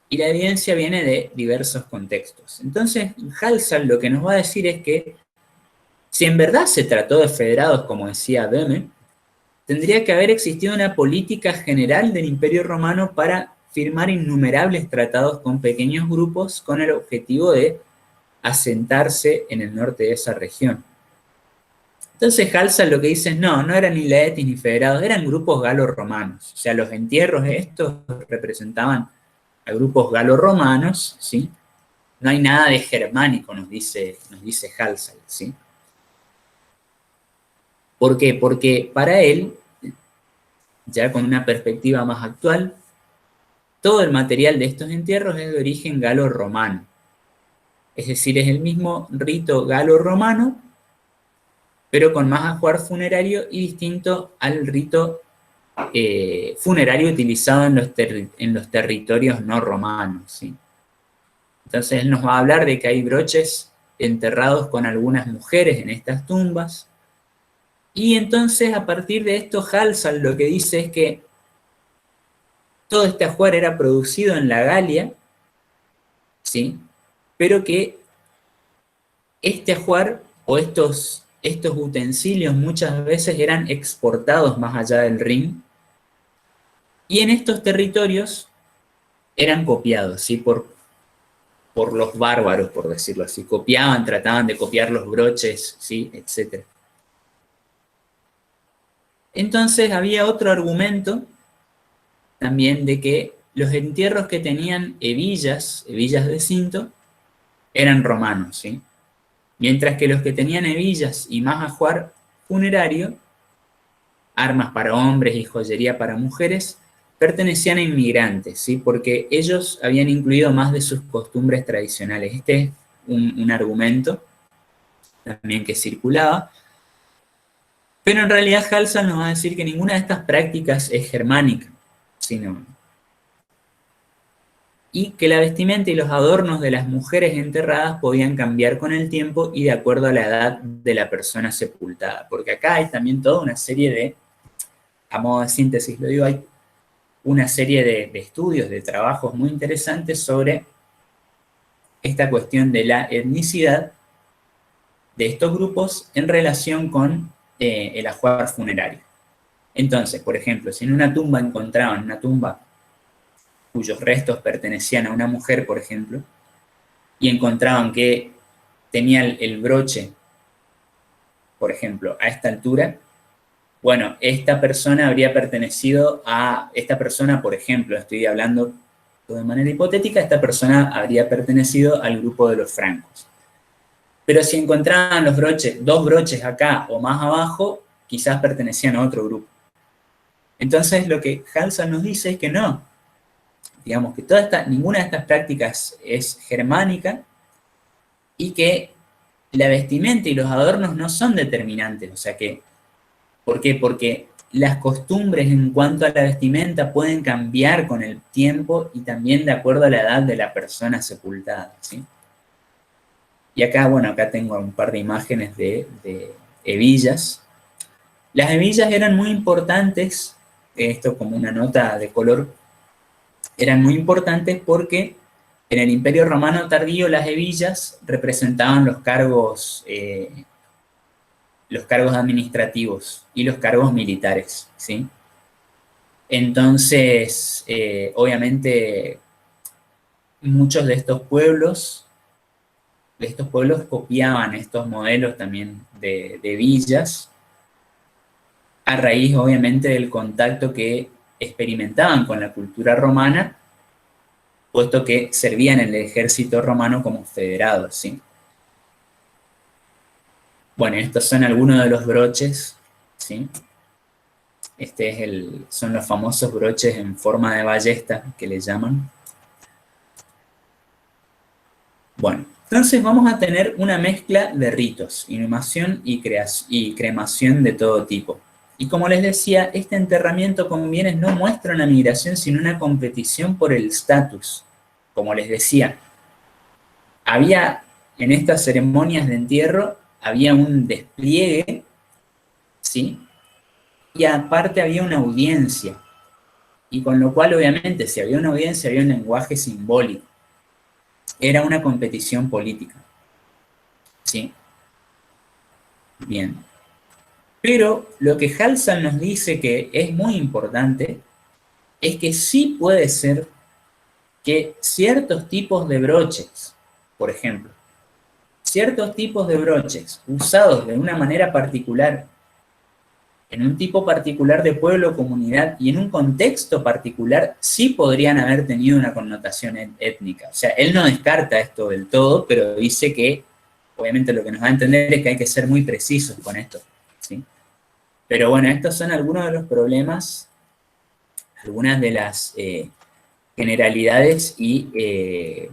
Y la evidencia viene de diversos contextos. Entonces, Halsall lo que nos va a decir es que si en verdad se trató de federados, como decía Böhme, tendría que haber existido una política general del Imperio Romano para firmar innumerables tratados con pequeños grupos con el objetivo de asentarse en el norte de esa región. Entonces Halsall lo que dice es, no eran ni laetis ni federados, eran grupos galo-romanos. O sea, los entierros estos representaban a grupos galo-romanos, ¿sí? No hay nada de germánico, nos dice Halsall, ¿sí? ¿Por qué? Porque para él, ya con una perspectiva más actual, todo el material de estos entierros es de origen galo-romano. Es decir, es el mismo rito galo-romano, pero con más ajuar funerario y distinto al rito funerario utilizado en los territorios no romanos, ¿sí? Entonces él nos va a hablar de que hay broches enterrados con algunas mujeres en estas tumbas, y entonces a partir de esto Halsall lo que dice es que todo este ajuar era producido en la Galia, ¿sí? Pero que este ajuar o estos utensilios muchas veces eran exportados más allá del Rin, y en estos territorios eran copiados, ¿sí? Por los bárbaros, por decirlo así. Copiaban, trataban de copiar los broches, ¿sí? Etc. Entonces había otro argumento también de que los entierros que tenían hebillas de cinto, eran romanos, ¿sí? Mientras que los que tenían hebillas y más ajuar funerario, armas para hombres y joyería para mujeres, pertenecían a inmigrantes, ¿sí? Porque ellos habían incluido más de sus costumbres tradicionales. Este es un argumento también que circulaba, pero en realidad Halsall nos va a decir que ninguna de estas prácticas es germánica, sino y que la vestimenta y los adornos de las mujeres enterradas podían cambiar con el tiempo y de acuerdo a la edad de la persona sepultada. Porque acá hay también toda una serie de, a modo de síntesis lo digo, hay una serie de estudios, de trabajos muy interesantes sobre esta cuestión de la etnicidad de estos grupos en relación con el ajuar funerario. Entonces, por ejemplo, si en una tumba encontraban una tumba cuyos restos pertenecían a una mujer, por ejemplo, y encontraban que tenía el broche, por ejemplo, a esta altura, bueno, esta persona habría pertenecido a, esta persona, por ejemplo, estoy hablando de manera hipotética, esta persona habría pertenecido al grupo de los francos. Pero si encontraban los broches, dos broches acá o más abajo, quizás pertenecían a otro grupo. Entonces lo que Halsall nos dice es que no, digamos que ninguna de estas prácticas es germánica y que la vestimenta y los adornos no son determinantes. O sea que, ¿por qué? Porque las costumbres en cuanto a la vestimenta pueden cambiar con el tiempo y también de acuerdo a la edad de la persona sepultada, ¿sí? Y acá, bueno, acá tengo un par de imágenes de hebillas. Las hebillas eran muy importantes, esto como una nota de color, eran muy importantes porque en el Imperio Romano tardío las hebillas representaban los cargos administrativos y los cargos militares, ¿sí? Entonces, obviamente, muchos de estos pueblos copiaban estos modelos también de villas, a raíz, obviamente, del contacto que experimentaban con la cultura romana, puesto que servían en el ejército romano como federados, ¿sí? Bueno, estos son algunos de los broches, ¿sí? Son los famosos broches en forma de ballesta, que le llaman. Bueno, entonces vamos a tener una mezcla de ritos, inhumación y cremación de todo tipo. Y como les decía, este enterramiento con bienes no muestra una migración, sino una competición por el estatus. Como les decía, había en estas ceremonias de entierro, había un despliegue, ¿sí? Y aparte había una audiencia. y con lo cual obviamente si había una audiencia había un lenguaje simbólico. Era una competición política. ¿Sí? Bien. Pero lo que Halsall nos dice que es muy importante es que sí puede ser que ciertos tipos de broches, por ejemplo, ciertos tipos de broches usados de una manera particular, en un tipo particular de pueblo o comunidad y en un contexto particular, sí podrían haber tenido una connotación étnica. O sea, él no descarta esto del todo, pero dice que, obviamente lo que nos va a entender es que hay que ser muy precisos con esto, ¿sí? Pero bueno, estos son algunos de los problemas, algunas de las generalidades y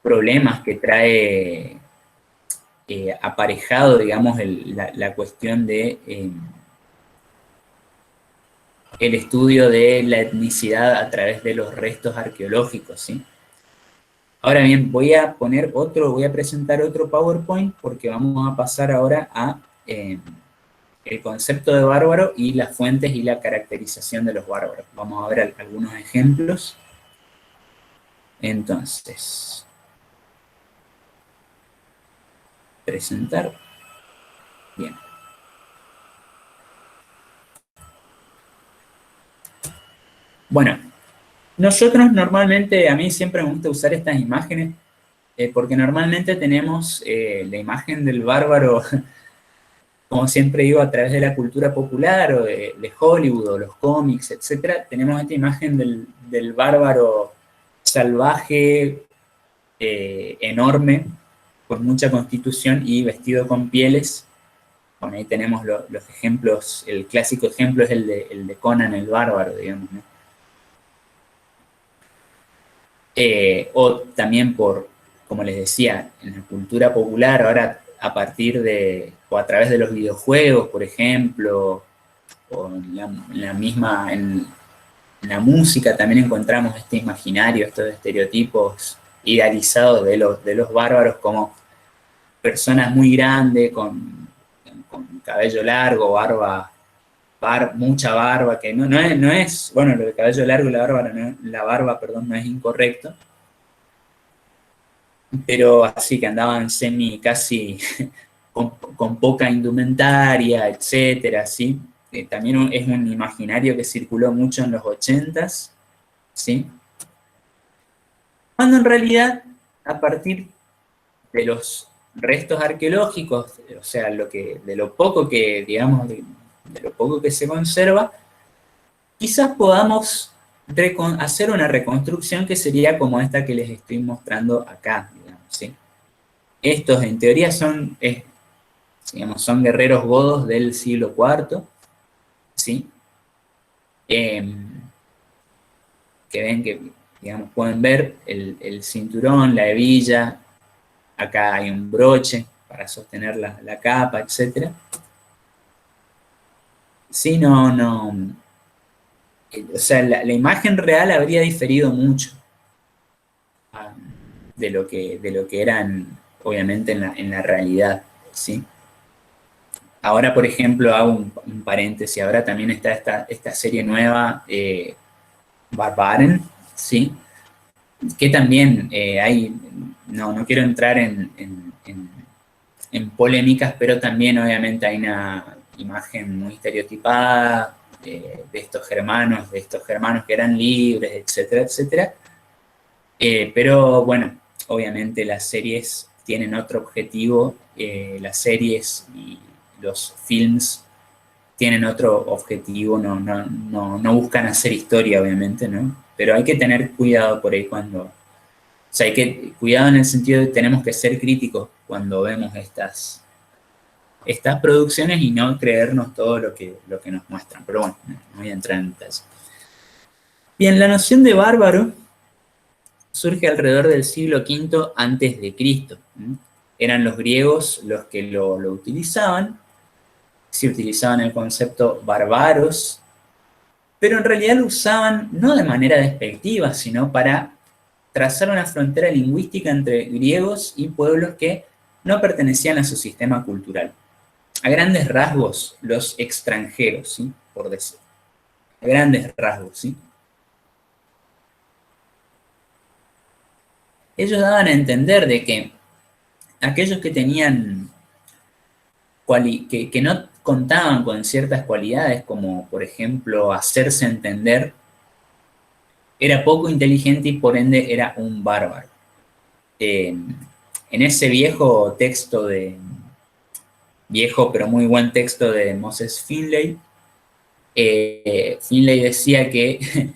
problemas que trae aparejado, digamos, la cuestión de el estudio de la etnicidad a través de los restos arqueológicos, ¿sí? Ahora bien, voy a presentar otro PowerPoint porque vamos a pasar ahora a el concepto de bárbaro y las fuentes y la caracterización de los bárbaros. Vamos a ver algunos ejemplos. Entonces, presentar. Bien. Bueno, nosotros normalmente, a mí siempre me gusta usar estas imágenes porque normalmente tenemos la imagen del bárbaro, como siempre digo, a través de la cultura popular o de Hollywood o los cómics, etcétera. Tenemos esta imagen del bárbaro salvaje, enorme, con mucha constitución y vestido con pieles. Bueno, ahí tenemos los ejemplos, el clásico ejemplo es el de Conan el Bárbaro, digamos, ¿no? O también como les decía, en la cultura popular, ahora a partir de, o a través de los videojuegos, por ejemplo, o en la música también encontramos este imaginario, estos estereotipos idealizados de los bárbaros como personas muy grandes, con cabello largo, mucha barba, que no es, bueno, lo de cabello largo y la barba, perdón, no es incorrecto, pero así que andaban casi con poca indumentaria, etcétera, ¿sí? También es un imaginario que circuló mucho en los 80s, ¿sí? Cuando en realidad, a partir de los restos arqueológicos, o sea, de lo poco que, digamos, de lo poco que se conserva, quizás podamos hacer una reconstrucción que sería como esta que les estoy mostrando acá, digamos, ¿sí? Estos en teoría digamos, son guerreros godos del siglo IV, ¿sí? Que ven que, digamos, pueden ver el cinturón, la hebilla, acá hay un broche para sostener la capa, etc. Sí, o sea, la imagen real habría diferido mucho de lo que eran, obviamente, en la realidad, ¿sí? Ahora, por ejemplo, hago un paréntesis, ahora también está esta serie nueva, Barbaren, ¿sí? Que también no quiero entrar en polémicas, pero también obviamente hay una imagen muy estereotipada de estos germanos que eran libres, etcétera, etcétera. Pero bueno, obviamente las series tienen otro objetivo, las series y los films tienen otro objetivo, no buscan hacer historia, obviamente, ¿no? Pero hay que tener cuidado por ahí cuando... O sea, cuidado en el sentido de que tenemos que ser críticos cuando vemos estas producciones y no creernos todo lo que nos muestran. Pero bueno, no voy a entrar en detalles. Bien, la noción de bárbaro surge alrededor del siglo V antes de Cristo. Eran los griegos los que lo utilizaban, se utilizaban el concepto barbaros, pero en realidad lo usaban no de manera despectiva, sino para trazar una frontera lingüística entre griegos y pueblos que no pertenecían a su sistema cultural. A grandes rasgos, los extranjeros, ¿sí? Por decir. A grandes rasgos, ¿sí? ellos daban a entender de que aquellos que tenían, que no contaban con ciertas cualidades, como por ejemplo hacerse entender, era poco inteligente y por ende era un bárbaro. En ese viejo texto viejo pero muy buen texto de Moses Finlay, Finlay decía que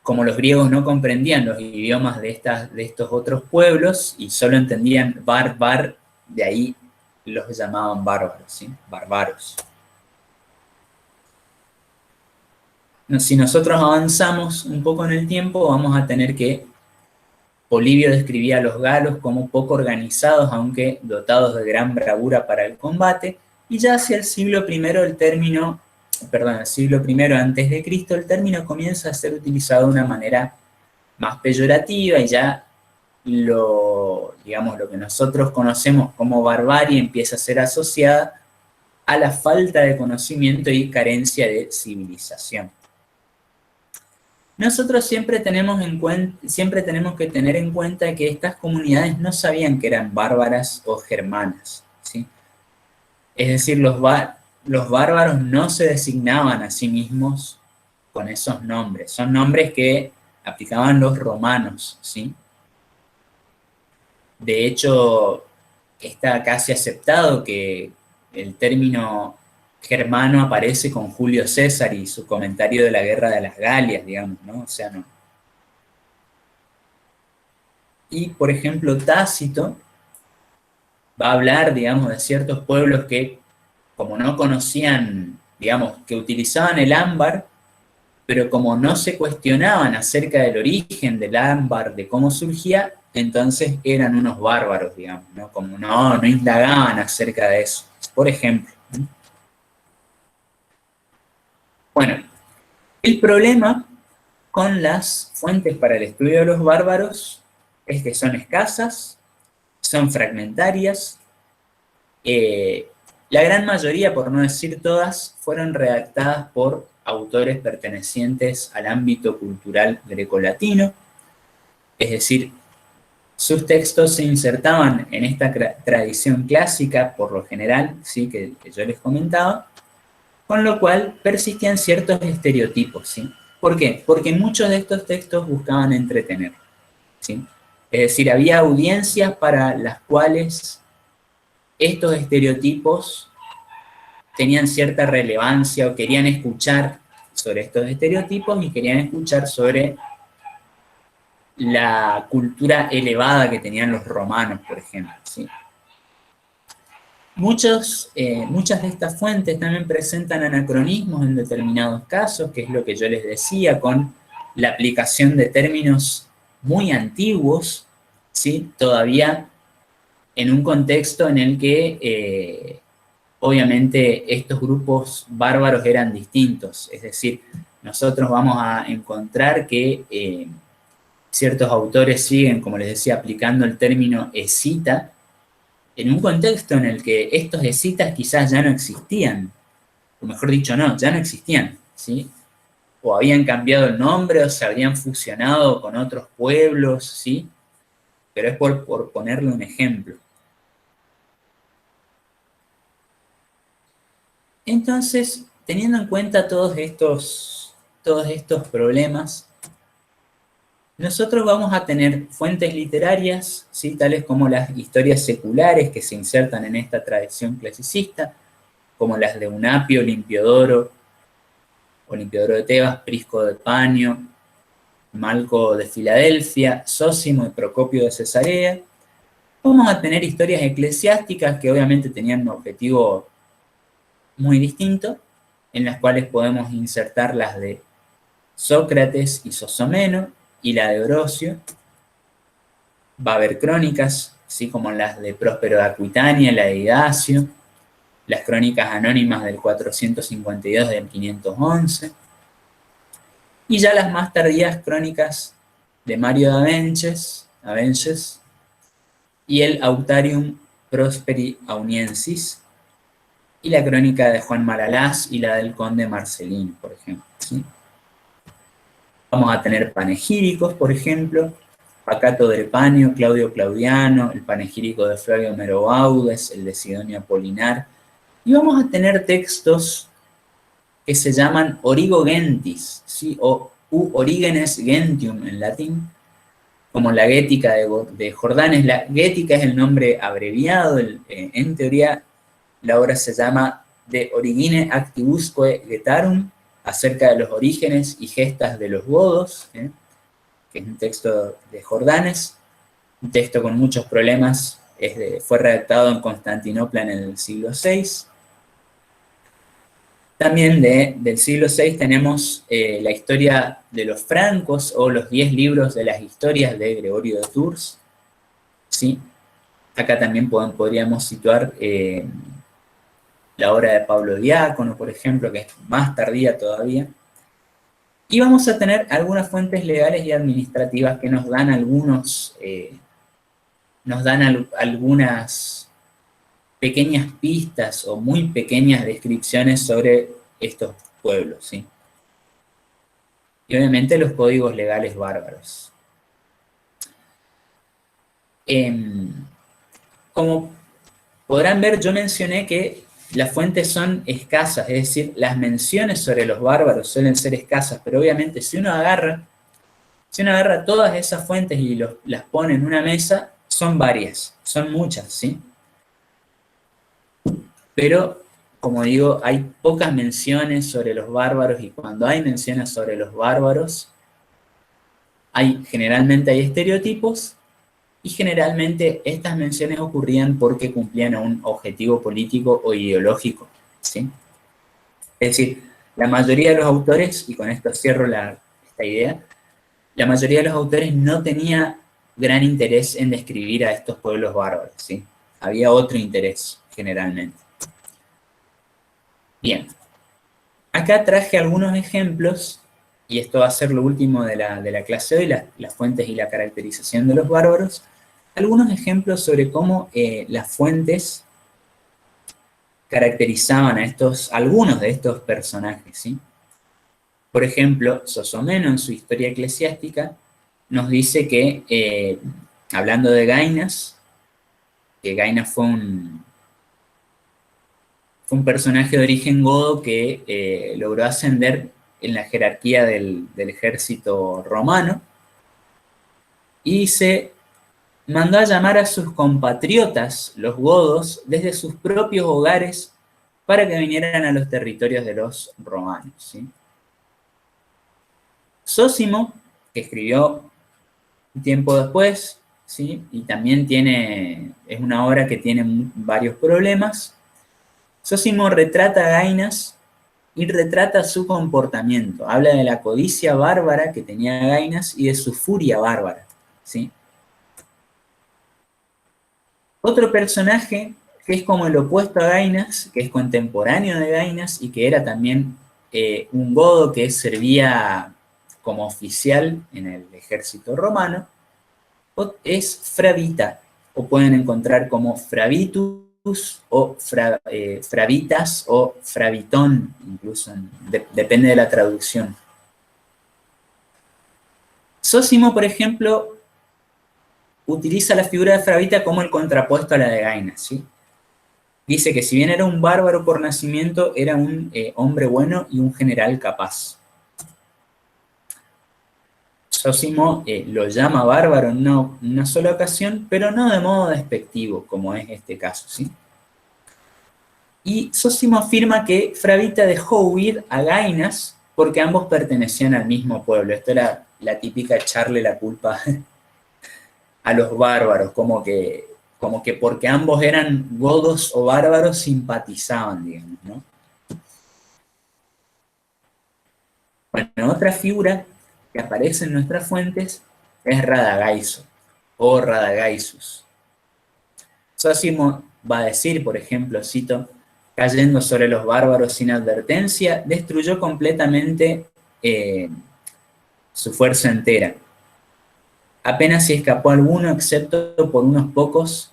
como los griegos no comprendían los idiomas de estos otros pueblos y solo entendían bar, de ahí los llamaban bárbaros, ¿sí? Bárbaros. Si nosotros avanzamos un poco en el tiempo, vamos a tener que Polibio describía a los galos como poco organizados, aunque dotados de gran bravura para el combate, y ya hacia el siglo I el siglo I antes de Cristo, el término comienza a ser utilizado de una manera más peyorativa y ya digamos, lo que nosotros conocemos como barbarie empieza a ser asociada a la falta de conocimiento y carencia de civilización. Nosotros siempre tenemos que tener en cuenta que estas comunidades no sabían que eran bárbaras o germanas, ¿sí? Es decir, los bárbaros no se designaban a sí mismos con esos nombres. Son nombres que aplicaban los romanos, ¿sí? De hecho, está casi aceptado que el término germano aparece con Julio César y su comentario de la guerra de las Galias, digamos, ¿no? O sea, no. Y, por ejemplo, Tácito va a hablar, digamos, de ciertos pueblos que, como no conocían, digamos, que utilizaban el ámbar, pero como no se cuestionaban acerca del origen del ámbar, de cómo surgía, entonces eran unos bárbaros, digamos, ¿no? Como no indagaban acerca de eso. Por ejemplo. Bueno, el problema con las fuentes para el estudio de los bárbaros es que son escasas, son fragmentarias, la gran mayoría, por no decir todas, fueron redactadas por autores pertenecientes al ámbito cultural grecolatino, es decir, sus textos se insertaban en esta tradición clásica, por lo general, ¿sí? que yo les comentaba, con lo cual persistían ciertos estereotipos, ¿sí? ¿Por qué? Porque muchos de estos textos buscaban entretener, ¿sí? Es decir, había audiencias para las cuales estos estereotipos tenían cierta relevancia o querían escuchar sobre estos estereotipos y querían escuchar sobre la cultura elevada que tenían los romanos, por ejemplo, ¿sí? Muchas de estas fuentes también presentan anacronismos en determinados casos, que es lo que yo les decía, con la aplicación de términos muy antiguos, ¿sí? Todavía en un contexto en el que obviamente estos grupos bárbaros eran distintos, es decir, nosotros vamos a encontrar que ciertos autores siguen, como les decía, aplicando el término escita, en un contexto en el que estos escitas quizás ya no existían, o mejor dicho, no, ya no existían, ¿sí? O habían cambiado el nombre, o se habían fusionado con otros pueblos, ¿sí? Pero es por ponerle un ejemplo. Entonces, teniendo en cuenta todos estos problemas, nosotros vamos a tener fuentes literarias, ¿sí? Tales como las historias seculares que se insertan en esta tradición clasicista, como las de Unapio, Olimpiodoro de Tebas, Prisco de Panio, Malco de Filadelfia, Sósimo y Procopio de Cesarea. Vamos a tener historias eclesiásticas que obviamente tenían un objetivo muy distinto, en las cuales podemos insertar las de Sócrates y Sosomeno y la de Orosio. Va a haber crónicas, así como las de Próspero de Aquitania, la de Idacio, las crónicas anónimas del 452 del 511, y ya las más tardías crónicas de Mario de Avenches y el Autarium Prosperi Auniensis, y la crónica de Juan Maralás y la del conde Marcelino, por ejemplo, ¿sí? Vamos a tener panegíricos, por ejemplo, Pacato del Panio, Claudio Claudiano, el panegírico de Flavio Merovaudes, el de Sidonio Apolinar. Y vamos a tener textos que se llaman Origo Gentis, ¿sí? O U Origenes Gentium en latín, como la Gética de Jordanes. La Gética es el nombre abreviado, en teoría la obra se llama De Origine Activusque Getarum, acerca de los orígenes y gestas de los godos, que es un texto de Jordanes, un texto con muchos problemas, fue redactado en Constantinopla en el siglo VI. También del siglo VI tenemos la historia de los francos, o los 10 libros de las historias de Gregorio de Tours, ¿sí? Acá también podríamos situar la obra de Pablo Diácono, por ejemplo, que es más tardía todavía. Y vamos a tener algunas fuentes legales y administrativas que nos dan algunas pequeñas pistas o muy pequeñas descripciones sobre estos pueblos, ¿sí? Y obviamente los códigos legales bárbaros. Como podrán ver, yo mencioné que las fuentes son escasas, es decir, las menciones sobre los bárbaros suelen ser escasas, pero obviamente si uno agarra todas esas fuentes y las pone en una mesa, son varias, son muchas, ¿sí? Pero, como digo, hay pocas menciones sobre los bárbaros, y cuando hay menciones sobre los bárbaros, generalmente hay estereotipos, y generalmente estas menciones ocurrían porque cumplían un objetivo político o ideológico, ¿sí? Es decir, la mayoría de los autores, y con esto cierro esta idea, la mayoría de los autores no tenía gran interés en describir a estos pueblos bárbaros, ¿sí? Había otro interés, generalmente. Bien, acá traje algunos ejemplos, y esto va a ser lo último de la clase de hoy, las fuentes y la caracterización de los bárbaros, algunos ejemplos sobre cómo las fuentes caracterizaban a algunos de estos personajes, ¿sí? Por ejemplo, Sosomeno en su Historia Eclesiástica nos dice que, hablando de Gainas, que Gainas fue un personaje de origen godo que logró ascender en la jerarquía del ejército romano, y se mandó a llamar a sus compatriotas, los godos, desde sus propios hogares para que vinieran a los territorios de los romanos, ¿sí? Zósimo, que escribió un tiempo después, ¿sí? Y también es una obra que tiene varios problemas. Zósimo retrata a Gainas y retrata su comportamiento. Habla de la codicia bárbara que tenía Gainas y de su furia bárbara, ¿sí? Otro personaje que es como el opuesto a Gainas, que es contemporáneo de Gainas y que era también un godo que servía como oficial en el ejército romano, es Fravita, o pueden encontrar como Fravitus o Fravitas o Fravitón, incluso depende de la traducción. Zósimo, por ejemplo, utiliza la figura de Fravita como el contrapuesto a la de Gainas, ¿sí? Dice que si bien era un bárbaro por nacimiento, era un hombre bueno y un general capaz. Zósimo lo llama bárbaro en una sola ocasión, pero no de modo despectivo, como es este caso, ¿sí? Y Zósimo afirma que Fravita dejó huir a Gainas porque ambos pertenecían al mismo pueblo. Esto era la típica echarle la culpa a los bárbaros, como que porque ambos eran godos o bárbaros simpatizaban, digamos, ¿no? Bueno, otra figura que aparece en nuestras fuentes es Radagaiso o Radagaisus. Zósimo va a decir, por ejemplo, cito, cayendo sobre los bárbaros sin advertencia, destruyó completamente su fuerza entera. Apenas si escapó alguno, excepto por unos pocos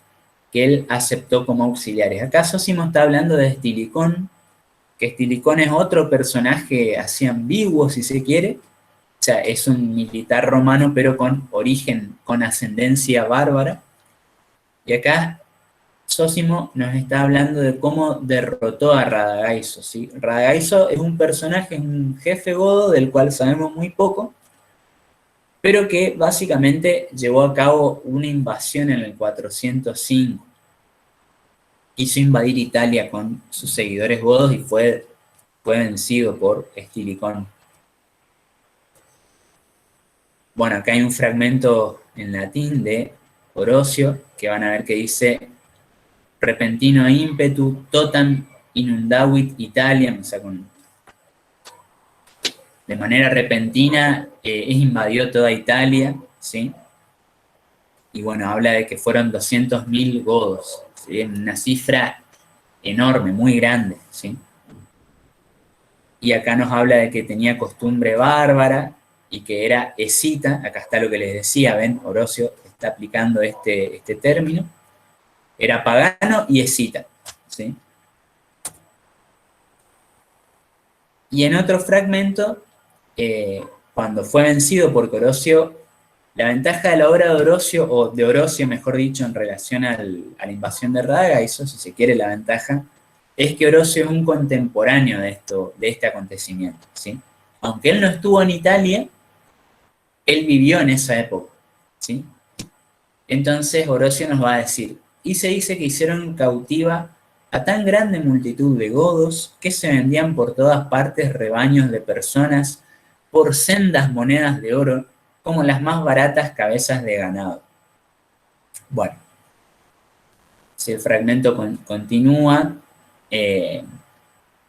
que él aceptó como auxiliares. Acá Zósimo está hablando de Estilicón, que Estilicón es otro personaje así ambiguo, si se quiere, sea, es un militar romano, pero con origen, con ascendencia bárbara. Y acá Zósimo nos está hablando de cómo derrotó a Radagaiso, ¿sí? Radagaiso es un personaje, un jefe godo del cual sabemos muy poco, pero que básicamente llevó a cabo una invasión en el 405. Quiso invadir Italia con sus seguidores godos y fue vencido por Estilicón. Bueno, acá hay un fragmento en latín de Orocio, que van a ver que dice repentino ímpetu totam inundavit Italiam, o sea, de manera repentina invadió toda Italia, ¿sí? Y bueno, habla de que fueron 200.000 godos, ¿sí? Una cifra enorme, muy grande, ¿sí? Y acá nos habla de que tenía costumbre bárbara y que era escita. Acá está lo que les decía, ven, Orocio está aplicando este término. Era pagano y escita, ¿sí? Y en otro fragmento, cuando fue vencido por Orocio, la ventaja de la obra de Orocio, o de Orocio, mejor dicho, en relación a la invasión de Radagaiso, si se quiere, la ventaja, es que Orocio es un contemporáneo de este acontecimiento, ¿sí? Aunque él no estuvo en Italia, él vivió en esa época, ¿sí? Entonces Orocio nos va a decir, y se dice que hicieron cautiva a tan grande multitud de godos que se vendían por todas partes rebaños de personas por sendas monedas de oro como las más baratas cabezas de ganado. Bueno, si el fragmento continúa,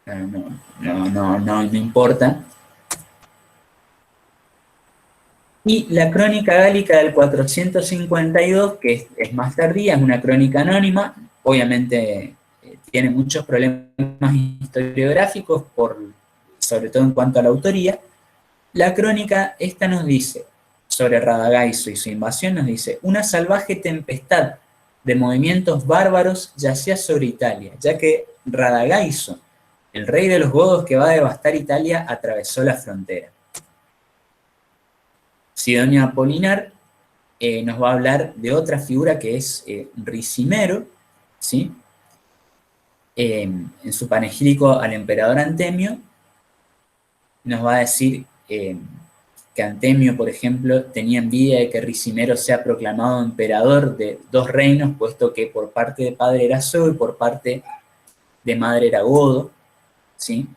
no importa. Y la crónica gálica del 452, que es más tardía, es una crónica anónima, obviamente tiene muchos problemas historiográficos, sobre todo en cuanto a la autoría. La crónica esta nos dice, sobre Radagaiso y su invasión, nos dice, una salvaje tempestad de movimientos bárbaros yacía sobre Italia, ya que Radagaiso, el rey de los godos que va a devastar Italia, atravesó la frontera. Sidonio Apolinar nos va a hablar de otra figura que es Ricimero, ¿sí? En su panegírico al emperador Antemio, nos va a decir que Antemio, por ejemplo, tenía envidia de que Ricimero sea proclamado emperador de dos reinos, puesto que por parte de padre era Zoe y por parte de madre era Godo, ¿sí?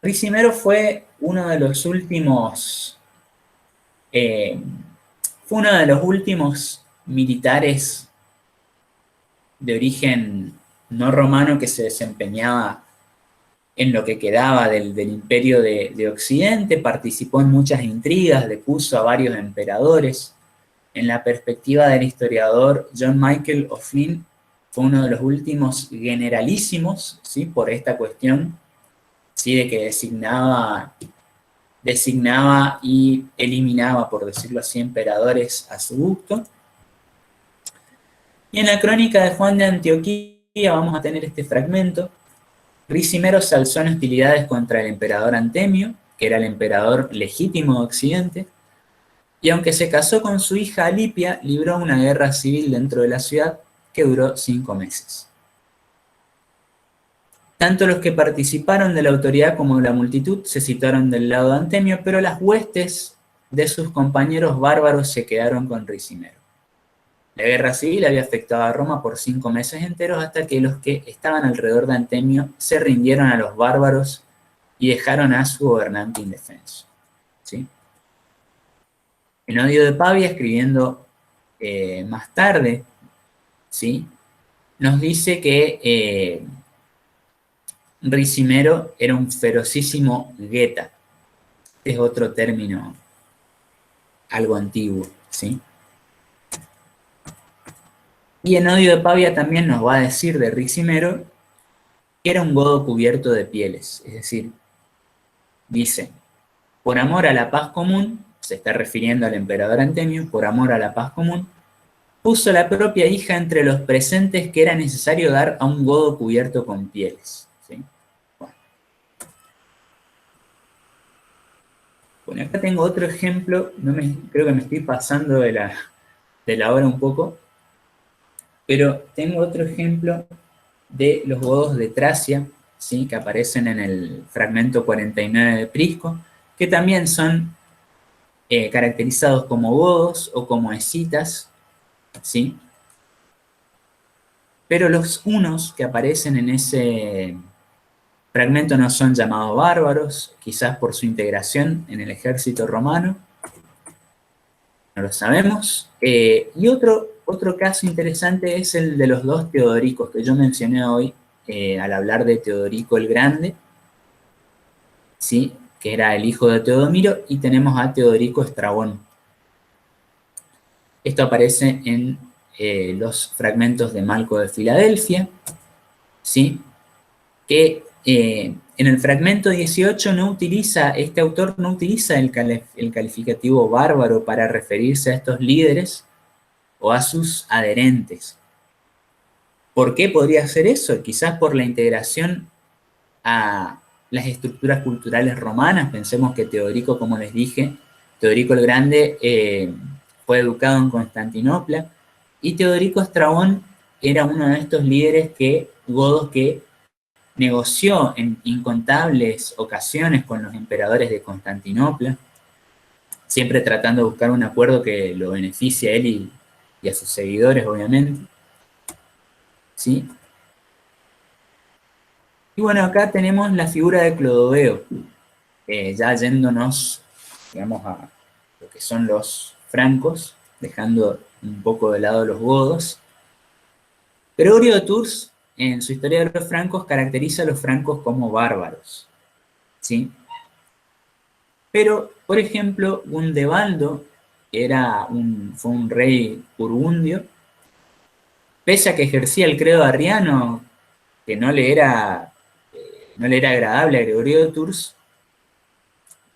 Ricimero fue uno de los últimos militares de origen no romano que se desempeñaba en lo que quedaba del imperio de Occidente, participó en muchas intrigas, depuso a varios emperadores. En la perspectiva del historiador John Michael O'Flynn, fue uno de los últimos generalísimos, ¿sí? Por esta cuestión, ¿sí? De que designaba y eliminaba, por decirlo así, emperadores a su gusto. Y en la crónica de Juan de Antioquía vamos a tener este fragmento. Ricimero se alzó en hostilidades contra el emperador Antemio, que era el emperador legítimo de Occidente, y aunque se casó con su hija Alipia, libró una guerra civil dentro de la ciudad que duró 5 meses. Tanto los que participaron de la autoridad como la multitud se situaron del lado de Antemio, pero las huestes de sus compañeros bárbaros se quedaron con Ricimero. La guerra civil había afectado a Roma por 5 meses enteros hasta que los que estaban alrededor de Antemio se rindieron a los bárbaros y dejaron a su gobernante indefenso, ¿sí? Enodio de Pavia, escribiendo más tarde, ¿sí? Nos dice que Ricimero era un ferocísimo gueta. Este es otro término algo antiguo, ¿sí? Y Enodio de Pavia también nos va a decir de Ricimero que era un godo cubierto de pieles, es decir, dice, por amor a la paz común, se está refiriendo al emperador Antemio, por amor a la paz común, puso la propia hija entre los presentes que era necesario dar a un godo cubierto con pieles, ¿sí? Bueno. Bueno, acá tengo otro ejemplo, creo que me estoy pasando de la hora un poco, pero tengo otro ejemplo de los godos de Tracia, ¿sí? Que aparecen en el fragmento 49 de Prisco, que también son caracterizados como godos o como escitas, ¿sí? Pero los hunos que aparecen en ese fragmento no son llamados bárbaros, quizás por su integración en el ejército romano, no lo sabemos. Y otro caso interesante es el de los dos Teodoricos que yo mencioné hoy al hablar de Teodorico el Grande, ¿sí? Que era el hijo de Teodomiro, y tenemos a Teodorico Estrabón. Esto aparece en los fragmentos de Malco de Filadelfia, ¿sí? Que en el fragmento 18 este autor no utiliza el calificativo bárbaro para referirse a estos líderes o a sus adherentes. ¿Por qué podría ser eso? Quizás por la integración a las estructuras culturales romanas. Pensemos que Teodorico, como les dije, Teodorico el Grande fue educado en Constantinopla, y Teodorico Estrabón era uno de estos líderes godos que negoció en incontables ocasiones con los emperadores de Constantinopla, siempre tratando de buscar un acuerdo que lo beneficie a él y a sus seguidores, obviamente. ¿Sí? Y bueno, acá tenemos la figura de Clodoveo, ya yéndonos, digamos, a lo que son los francos, dejando un poco de lado los godos. Gregorio de Tours, en su historia de los francos, caracteriza a los francos como bárbaros, ¿sí? Pero, por ejemplo, Gundebaldo, que fue un rey burgundio, pese a que ejercía el credo arriano, que no le era agradable a Gregorio de Tours,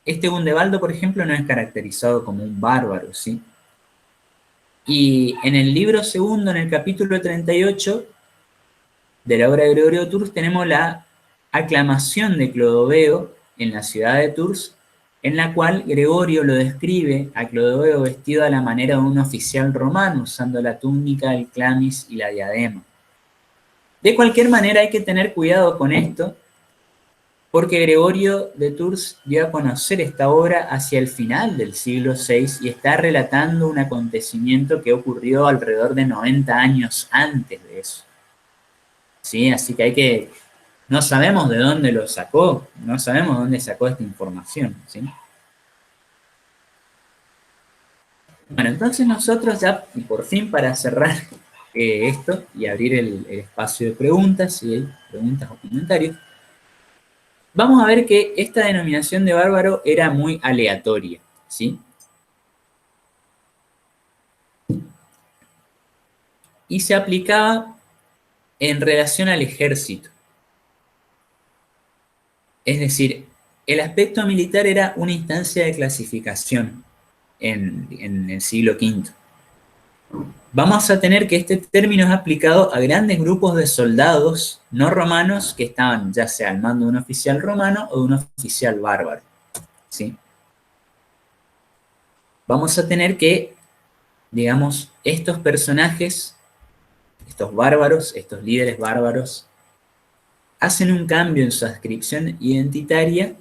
este Gundebaldo, por ejemplo, no es caracterizado como un bárbaro, ¿sí? Y en el libro segundo, en el capítulo 38 de la obra de Gregorio de Tours, tenemos la aclamación de Clodoveo en la ciudad de Tours, en la cual Gregorio lo describe a Clodoveo vestido a la manera de un oficial romano, usando la túnica, el clamis y la diadema. De cualquier manera, hay que tener cuidado con esto, porque Gregorio de Tours dio a conocer esta obra hacia el final del siglo VI y está relatando un acontecimiento que ocurrió alrededor de 90 años antes de eso. ¿Sí? Así que no sabemos de dónde lo sacó, no sabemos dónde sacó esta información, ¿sí? Bueno, entonces nosotros ya, por fin, para cerrar esto y abrir el espacio de preguntas, si hay preguntas o comentarios, vamos a ver que esta denominación de bárbaro era muy aleatoria, ¿sí? Y se aplicaba en relación al ejército. Es decir, el aspecto militar era una instancia de clasificación en el siglo V. Vamos a tener que este término es aplicado a grandes grupos de soldados no romanos que estaban ya sea al mando de un oficial romano o de un oficial bárbaro, ¿sí? Vamos a tener que, digamos, estos personajes, estos bárbaros, estos líderes bárbaros, hacen un cambio en su adscripción identitaria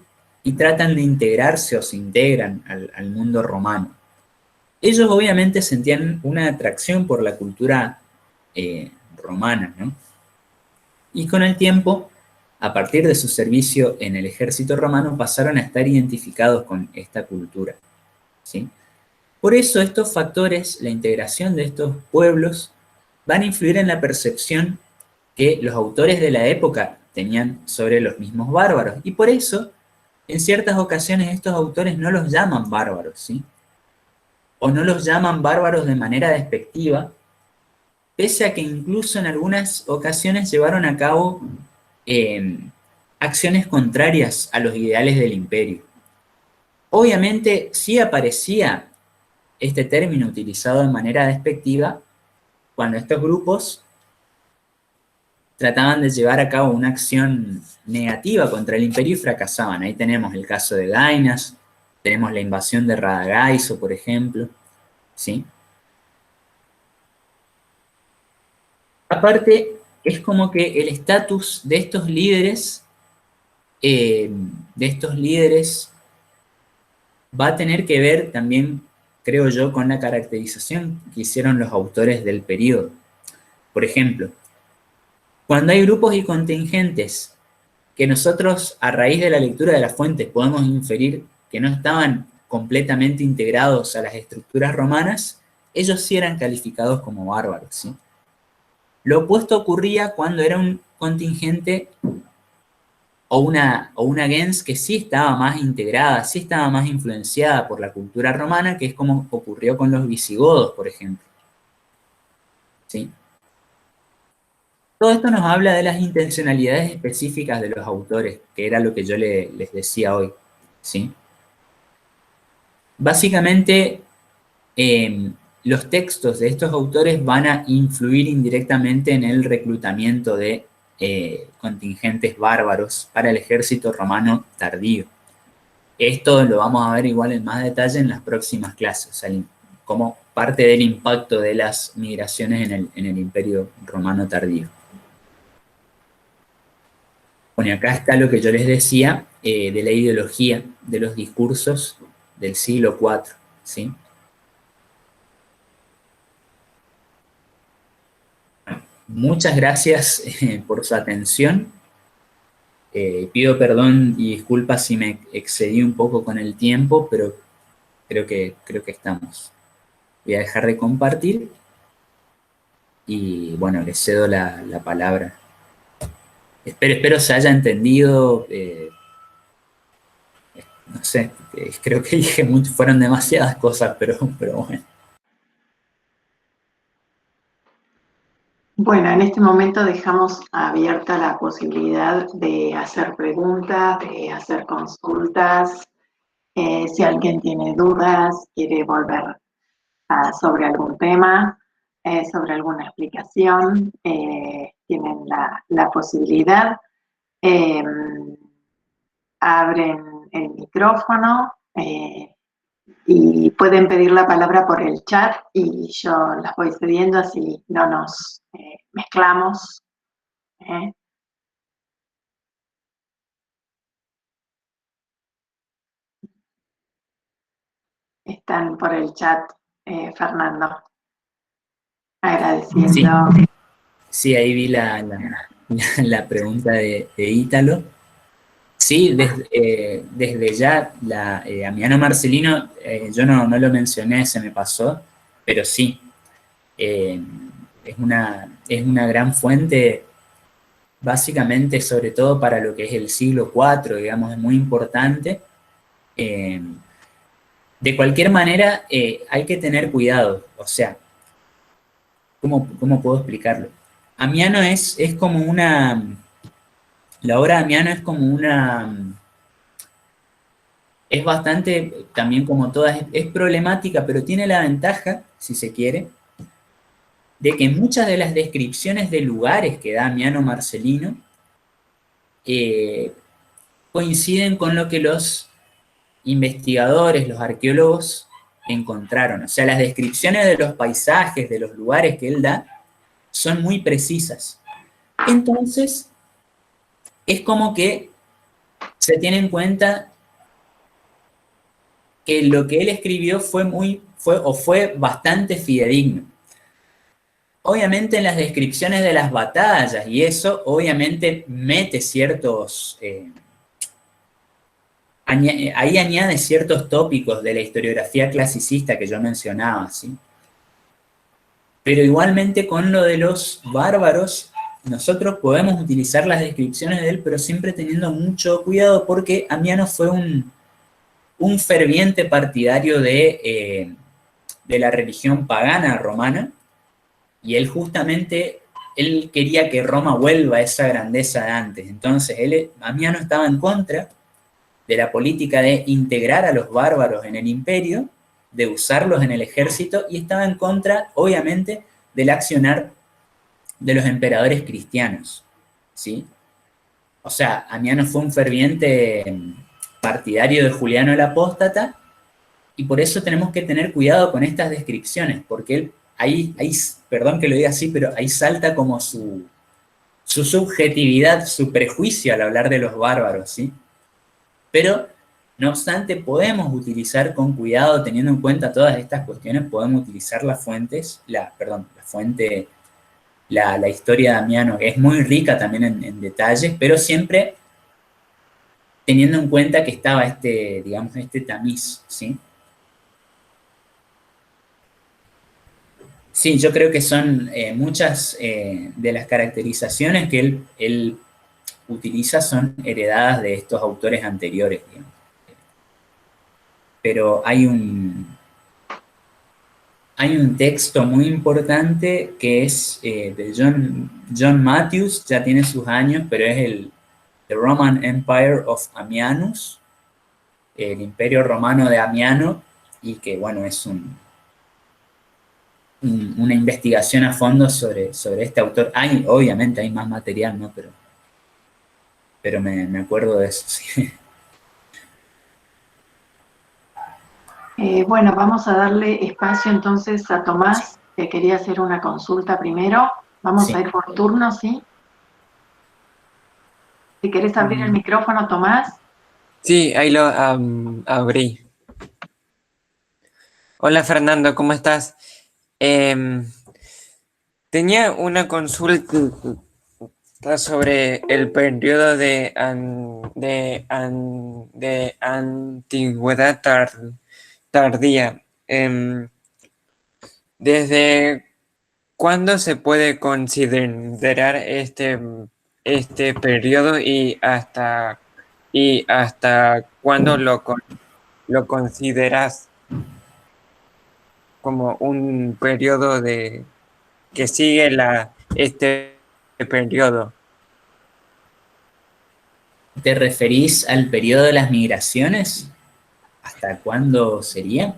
y tratan de integrarse o se integran al mundo romano. Ellos obviamente sentían una atracción por la cultura romana, ¿no? Y con el tiempo, a partir de su servicio en el ejército romano, pasaron a estar identificados con esta cultura, ¿sí? Por eso estos factores, la integración de estos pueblos, van a influir en la percepción que los autores de la época tenían sobre los mismos bárbaros. Y por eso, en ciertas ocasiones, estos autores no los llaman bárbaros, ¿sí? O no los llaman bárbaros de manera despectiva, pese a que incluso en algunas ocasiones llevaron a cabo acciones contrarias a los ideales del imperio. Obviamente, sí aparecía este término utilizado de manera despectiva cuando estos grupos trataban de llevar a cabo una acción negativa contra el imperio y fracasaban. Ahí tenemos el caso de Gainas, Tenemos la invasión de Radagaiso, por ejemplo, ¿sí? Aparte, es como que el estatus de estos líderes va a tener que ver también, creo yo, con la caracterización que hicieron los autores del periodo. Por ejemplo, cuando hay grupos y contingentes que nosotros, a raíz de la lectura de las fuentes, podemos inferir que no estaban completamente integrados a las estructuras romanas, ellos sí eran calificados como bárbaros, ¿sí? Lo opuesto ocurría cuando era un contingente o una gens que sí estaba más integrada, sí estaba más influenciada por la cultura romana, que es como ocurrió con los visigodos, por ejemplo. ¿Sí? Todo esto nos habla de las intencionalidades específicas de los autores, que era lo que yo les decía hoy. ¿Sí? Básicamente, los textos de estos autores van a influir indirectamente en el reclutamiento de contingentes bárbaros para el ejército romano tardío. Esto lo vamos a ver igual en más detalle en las próximas clases, o sea, como parte del impacto de las migraciones en el Imperio Romano tardío. Bueno, acá está lo que yo les decía de la ideología de los discursos del siglo IV, ¿sí? Muchas gracias por su atención. Pido perdón y disculpas si me excedí un poco con el tiempo, pero creo que estamos. Voy a dejar de compartir y bueno, les cedo la palabra. Espero se haya entendido, no sé, creo que dije mucho, fueron demasiadas cosas, pero bueno. Bueno, en este momento dejamos abierta la posibilidad de hacer preguntas, de hacer consultas. Si alguien tiene dudas, quiere volver sobre algún tema, sobre alguna explicación, tienen la posibilidad. Eh, Abren el micrófono y pueden pedir la palabra por el chat y yo las voy cediendo, así no nos mezclamos. ¿Eh? Están por el chat, Fernando, agradeciendo. Sí, sí, ahí vi la pregunta de Ítalo. Sí, desde ya, Amiano Marcelino, yo no lo mencioné, se me pasó, pero sí, eh, es una gran fuente, básicamente, sobre todo para lo que es el siglo IV, digamos, es muy importante. Eh, de cualquier manera, hay que tener cuidado, o sea, ¿cómo puedo explicarlo? Amiano es como la obra de Amiano es como es bastante, también como todas, es problemática, pero tiene la ventaja, si se quiere, de que muchas de las descripciones de lugares que da Amiano Marcelino eh, coinciden con lo que los investigadores, los arqueólogos encontraron. O sea, las descripciones de los paisajes, de los lugares que él da, son muy precisas. Entonces, es como que se tiene en cuenta que lo que él escribió fue bastante fidedigno. Obviamente en las descripciones de las batallas y eso, obviamente mete ciertos, ahí añade ciertos tópicos de la historiografía clasicista que yo mencionaba, ¿sí? Pero igualmente con lo de los bárbaros, nosotros podemos utilizar las descripciones de él, pero siempre teniendo mucho cuidado porque Amiano fue un ferviente partidario de la religión pagana romana, y él justamente, él quería que Roma vuelva a esa grandeza de antes. Entonces, Amiano estaba en contra de la política de integrar a los bárbaros en el imperio, de usarlos en el ejército, y estaba en contra, obviamente, del accionar de los emperadores cristianos, ¿sí? O sea, Amiano fue un ferviente partidario de Juliano el Apóstata, y por eso tenemos que tener cuidado con estas descripciones, porque él, ahí, perdón que lo diga así, pero ahí salta como su subjetividad, su prejuicio al hablar de los bárbaros, ¿sí? Pero, no obstante, podemos utilizar con cuidado, teniendo en cuenta todas estas cuestiones, podemos utilizar las fuentes, la fuente, la historia de Damiano, que es muy rica también en detalles, pero siempre teniendo en cuenta que estaba digamos, este tamiz, ¿sí? Sí, yo creo que son muchas de las caracterizaciones que él utiliza son heredadas de estos autores anteriores, digamos. Pero hay un texto muy importante que es de John Matthews, ya tiene sus años, pero es el The Roman Empire of Ammianus, el Imperio Romano de Ammiano, y que, bueno, es una investigación a fondo sobre este autor. Obviamente hay más material, ¿no? Pero me acuerdo de eso, sí. Bueno, vamos a darle espacio entonces a Tomás, que quería hacer una consulta primero. Vamos Sí. a ir por turno, ¿sí? Si querés abrir el micrófono, Tomás. Sí, ahí lo abrí. Hola Fernando, ¿cómo estás? Tenía una consulta sobre el periodo de antigüedad tardía. ¿Desde cuándo se puede considerar este periodo y hasta cuándo lo consideras como un periodo que sigue este periodo? ¿Te referís al periodo de las migraciones? ¿Hasta cuándo sería?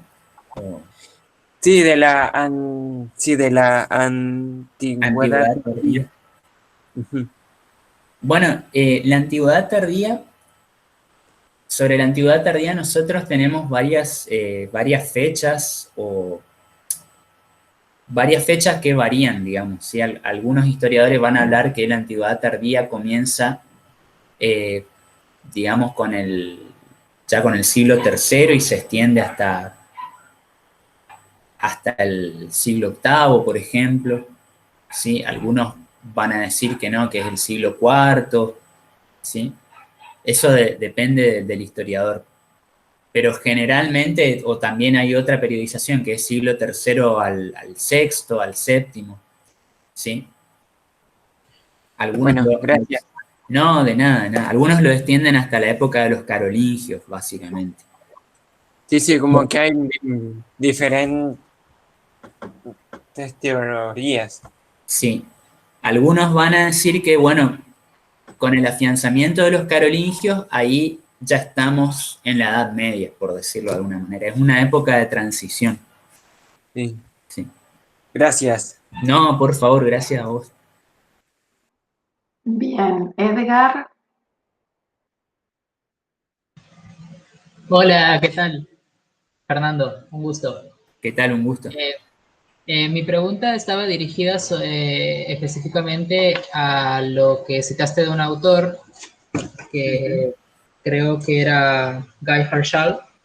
Sí, de la antigüedad Antigüedad tardía. tardía. Bueno, la antigüedad tardía, sobre la antigüedad tardía nosotros tenemos varias fechas varias fechas que varían, digamos, ¿sí? Algunos historiadores van a hablar que la antigüedad tardía comienza, eh, digamos, ya con el siglo III y se extiende hasta el siglo VIII, por ejemplo, ¿sí? Algunos van a decir que no, que es el siglo IV, ¿sí? Eso depende del historiador. Pero generalmente, o también hay otra periodización, que es siglo III al sexto, al séptimo, ¿sí? Algunos Bueno, gracias. no, de nada, de nada. Algunos lo extienden hasta la época de los carolingios, básicamente. Sí, como que hay diferentes teorías. Sí. Algunos van a decir que, bueno, con el afianzamiento de los carolingios, ahí ya estamos en la Edad Media, por decirlo de alguna manera. Es una época de transición. Sí, Sí. gracias. No, por favor, gracias a vos. Bien, Edgar. Hola, ¿qué tal? Fernando, un gusto. ¿Qué tal? Un gusto. Mi pregunta estaba dirigida específicamente a lo que citaste de un autor que creo que era Guy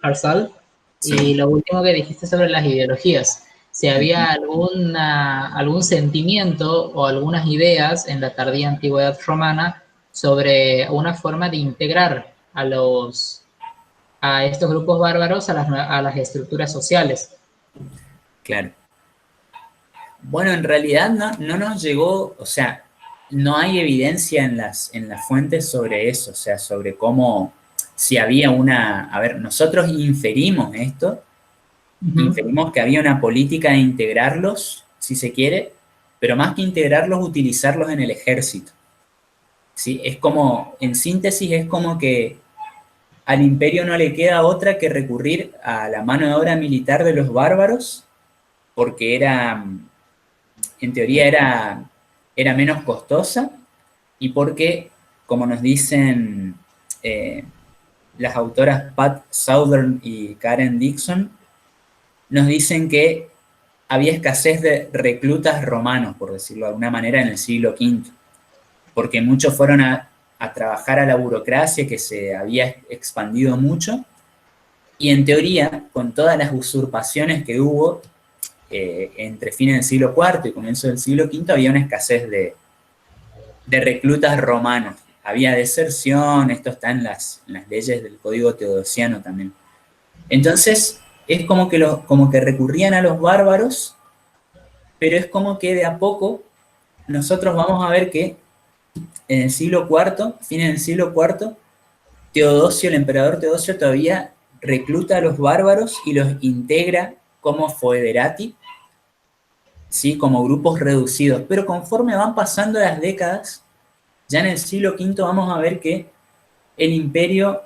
Harsal, Sí. y lo último que dijiste sobre las ideologías. Si había algún sentimiento o algunas ideas en la tardía antigüedad romana sobre una forma de integrar a estos grupos bárbaros a las estructuras sociales. Claro. Bueno, en realidad no nos llegó, o sea, no hay evidencia en las fuentes sobre eso, o sea, sobre cómo, si había a ver, nosotros inferimos esto, inferimos que había una política de integrarlos, si se quiere, pero más que integrarlos, utilizarlos en el ejército. ¿Sí? Es como, en síntesis, es como que al imperio no le queda otra que recurrir a la mano de obra militar de los bárbaros, porque en teoría era menos costosa y porque, como nos dicen las autoras Pat Southern y Karen Dixon, nos dicen que había escasez de reclutas romanos, por decirlo de alguna manera, en el siglo V, porque muchos fueron a trabajar a la burocracia que se había expandido mucho, y en teoría, con todas las usurpaciones que hubo entre fines del siglo IV y comienzo del siglo V, había una escasez de reclutas romanos. Había deserción, esto está en las leyes del Código Teodosiano también. Entonces, es como que recurrían a los bárbaros, pero es como que de a poco nosotros vamos a ver que en el siglo IV, fines del siglo IV, Teodosio, el emperador Teodosio, todavía recluta a los bárbaros y los integra como foederati, ¿sí? Como grupos reducidos. Pero conforme van pasando las décadas, ya en el siglo V vamos a ver que el imperio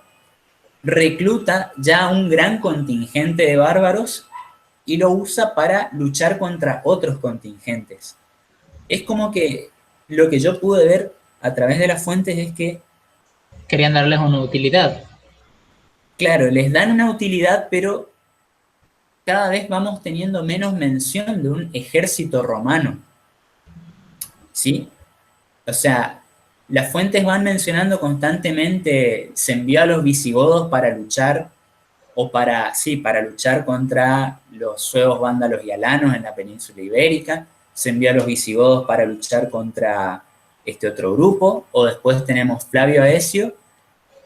recluta ya un gran contingente de bárbaros y lo usa para luchar contra otros contingentes. Es como que lo que yo pude ver a través de las fuentes es que, Querían darles una utilidad. claro, les dan una utilidad, pero cada vez vamos teniendo menos mención de un ejército romano, ¿sí? O sea, las fuentes van mencionando constantemente, se envió a los visigodos para luchar, para luchar contra los suevos, vándalos y alanos en la península ibérica, se envió a los visigodos para luchar contra este otro grupo, o después tenemos Flavio Aecio,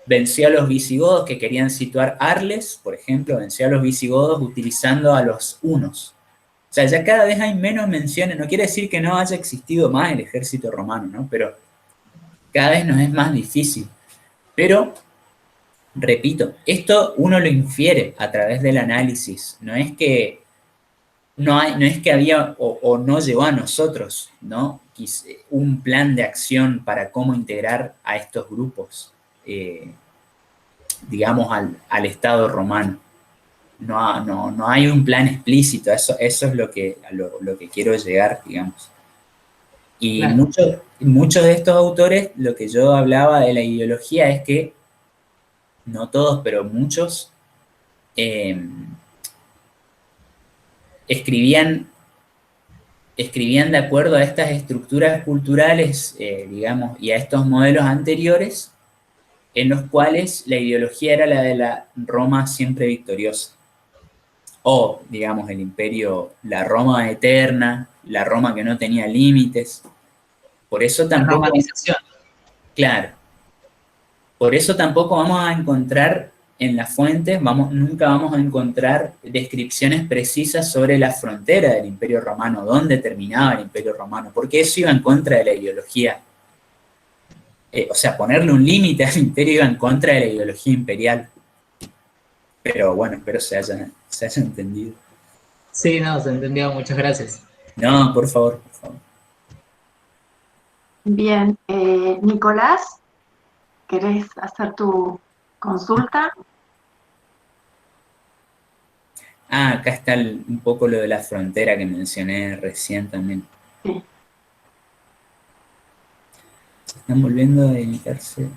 venció a los visigodos que querían situar Arles, por ejemplo, venció a los visigodos utilizando a los hunos. O sea, ya cada vez hay menos menciones, no quiere decir que no haya existido más el ejército romano, ¿no? Pero cada vez nos es más difícil. Pero, repito, esto uno lo infiere a través del análisis, no es que había o no llegó a nosotros, ¿no? Un plan de acción para cómo integrar a estos grupos, digamos, al Estado romano. No hay un plan explícito, eso es lo que quiero llegar, digamos. Y Claro. muchos de estos autores, lo que yo hablaba de la ideología es que, no todos, pero muchos, escribían de acuerdo a estas estructuras culturales, digamos, y a estos modelos anteriores, en los cuales la ideología era la de la Roma siempre victoriosa. O, digamos, el imperio, la Roma eterna, la Roma que no tenía límites. Por eso La tampoco, romanización. claro, por eso tampoco vamos a encontrar en las fuentes, nunca vamos a encontrar descripciones precisas sobre la frontera del Imperio Romano, dónde terminaba el Imperio Romano, porque eso iba en contra de la ideología. O sea, ponerle un límite al imperio iba en contra de la ideología imperial. Pero bueno, espero se haya entendido. Sí, no, se entendió. Muchas gracias. No, por favor, por favor. Bien, Nicolás, ¿querés hacer tu consulta? Acá está un poco lo de la frontera que mencioné recién también. Sí. Se están volviendo a dedicarse.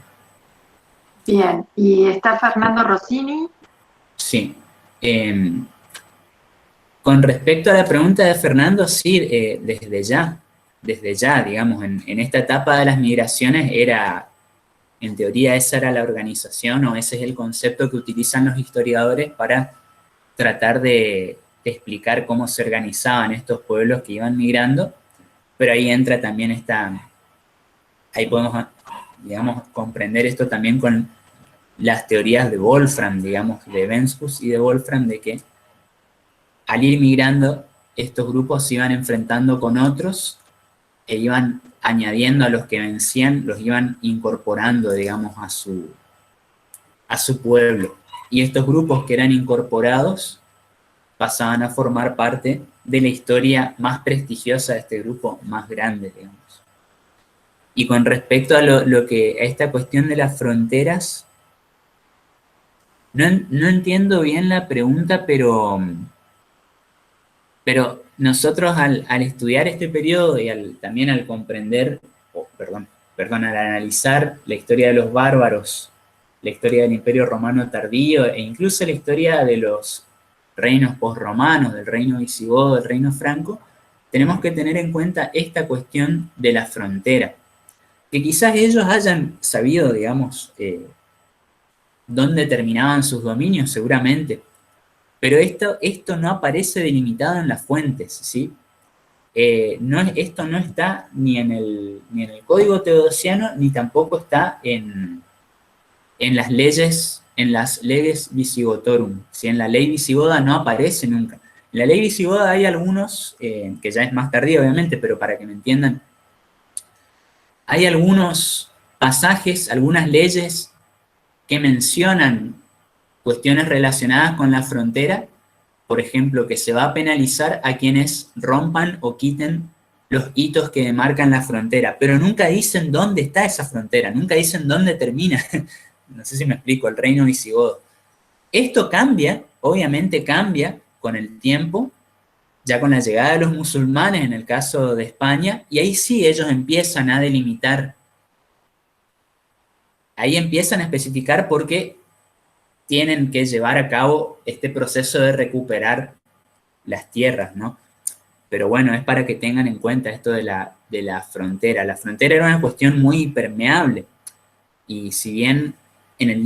Bien, y está Fernando Rossini. Sí. Con respecto a la pregunta de Fernando, sí, desde ya, digamos, en esta etapa de las migraciones en teoría esa era la organización o ese es el concepto que utilizan los historiadores para tratar de explicar cómo se organizaban estos pueblos que iban migrando, pero ahí entra también ahí podemos, digamos, comprender esto también con las teorías de Wolfram, digamos, de Venspus y de Wolfram, de que al ir migrando, estos grupos se iban enfrentando con otros e iban añadiendo a los que vencían, los iban incorporando, digamos, a su pueblo. Y estos grupos que eran incorporados pasaban a formar parte de la historia más prestigiosa de este grupo, más grande, digamos. Y con respecto a a esta cuestión de las fronteras, no entiendo bien la pregunta, pero nosotros al estudiar este periodo y también al comprender, al analizar la historia de los bárbaros la historia del Imperio Romano tardío e incluso la historia de los reinos posromanos, del reino visigodo, del reino franco, tenemos que tener en cuenta esta cuestión de la frontera. Que quizás ellos hayan sabido, digamos, dónde terminaban sus dominios, seguramente, pero esto no aparece delimitado en las fuentes, ¿sí? Esto no está ni en el Código Teodosiano, ni tampoco está en las leyes visigotorum, ¿sí? En la ley visigoda no aparece nunca. En la ley visigoda hay algunos, que ya es más tardío obviamente, pero para que me entiendan, hay algunos pasajes, algunas leyes que mencionan cuestiones relacionadas con la frontera, por ejemplo, que se va a penalizar a quienes rompan o quiten los hitos que demarcan la frontera, pero nunca dicen dónde está esa frontera, nunca dicen dónde termina. No sé si me explico, el reino visigodo. Esto cambia, obviamente cambia con el tiempo, ya con la llegada de los musulmanes en el caso de España, y ahí sí ellos empiezan a delimitar, ahí empiezan a especificar porque tienen que llevar a cabo este proceso de recuperar las tierras, ¿no? Pero bueno, es para que tengan en cuenta esto de la frontera. La frontera era una cuestión muy permeable, y si bien en el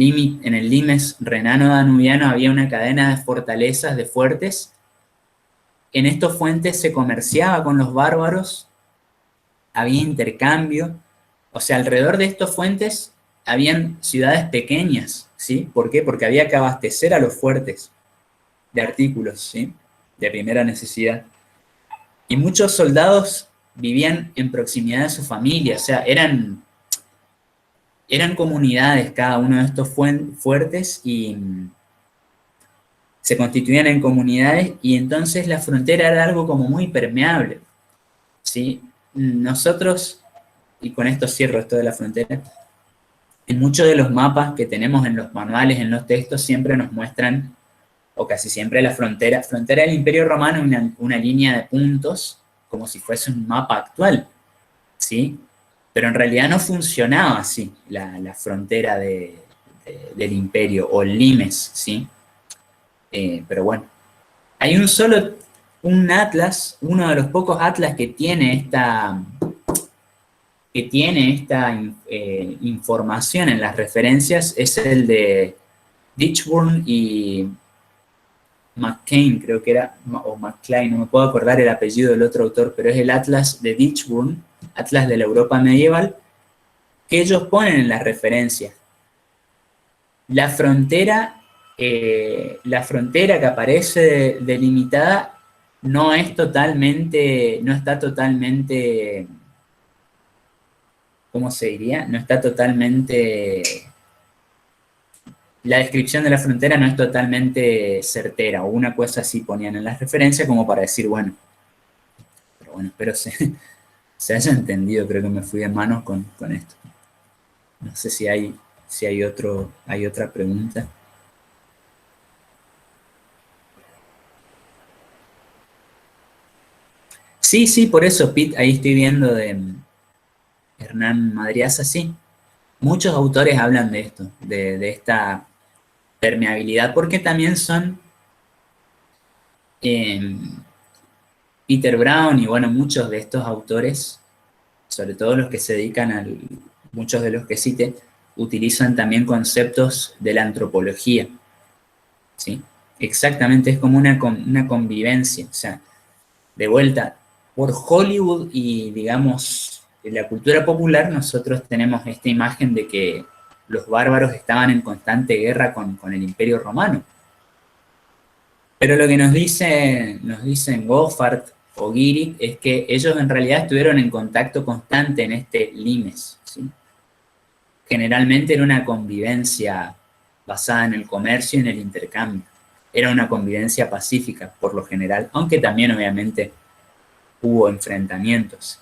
limes renano-danubiano había una cadena de fortalezas, de fuertes, en estos fuentes se comerciaba con los bárbaros, había intercambio, o sea, alrededor de estos fuentes habían ciudades pequeñas, ¿sí? ¿Por qué? Porque había que abastecer a los fuertes de artículos, ¿sí? De primera necesidad. Y muchos soldados vivían en proximidad de su familia, o sea, eran comunidades cada uno de estos fuertes y se constituían en comunidades, y entonces la frontera era algo como muy permeable, ¿sí? Nosotros, y con esto cierro esto de la frontera, en muchos de los mapas que tenemos en los manuales, en los textos, siempre nos muestran, o casi siempre, la frontera del Imperio Romano, una línea de puntos, como si fuese un mapa actual, ¿sí? Pero en realidad no funcionaba así la frontera del imperio, o el limes, ¿sí? Pero bueno, hay un atlas, uno de los pocos atlas que tiene esta información en las referencias, es el de Ditchburn y McCain, creo que era, o McClain, no me puedo acordar el apellido del otro autor, pero es el Atlas de Ditchburn, Atlas de la Europa medieval, que ellos ponen en las referencias. La frontera que aparece delimitada no está totalmente, ¿cómo se diría? No está totalmente, la descripción de la frontera no es totalmente certera, o una cosa así ponían en las referencias como para decir, bueno, pero bueno, espero se haya entendido, creo que me fui de manos con esto. No sé si hay otra pregunta. Sí, por eso, Pete, ahí estoy viendo de Hernán Madriaza, sí. Muchos autores hablan de esto, de esta permeabilidad, porque también son Peter Brown y bueno, muchos de estos autores, sobre todo los que se dedican muchos de los que cite, utilizan también conceptos de la antropología, ¿sí? Exactamente, es como una convivencia, o sea, de vuelta, por Hollywood y, digamos, en la cultura popular, nosotros tenemos esta imagen de que los bárbaros estaban en constante guerra con el Imperio Romano. Pero lo que nos dicen Goffart o Giri es que ellos en realidad estuvieron en contacto constante en este limes, ¿sí? Generalmente era una convivencia basada en el comercio y en el intercambio. Era una convivencia pacífica, por lo general, aunque también obviamente hubo enfrentamientos.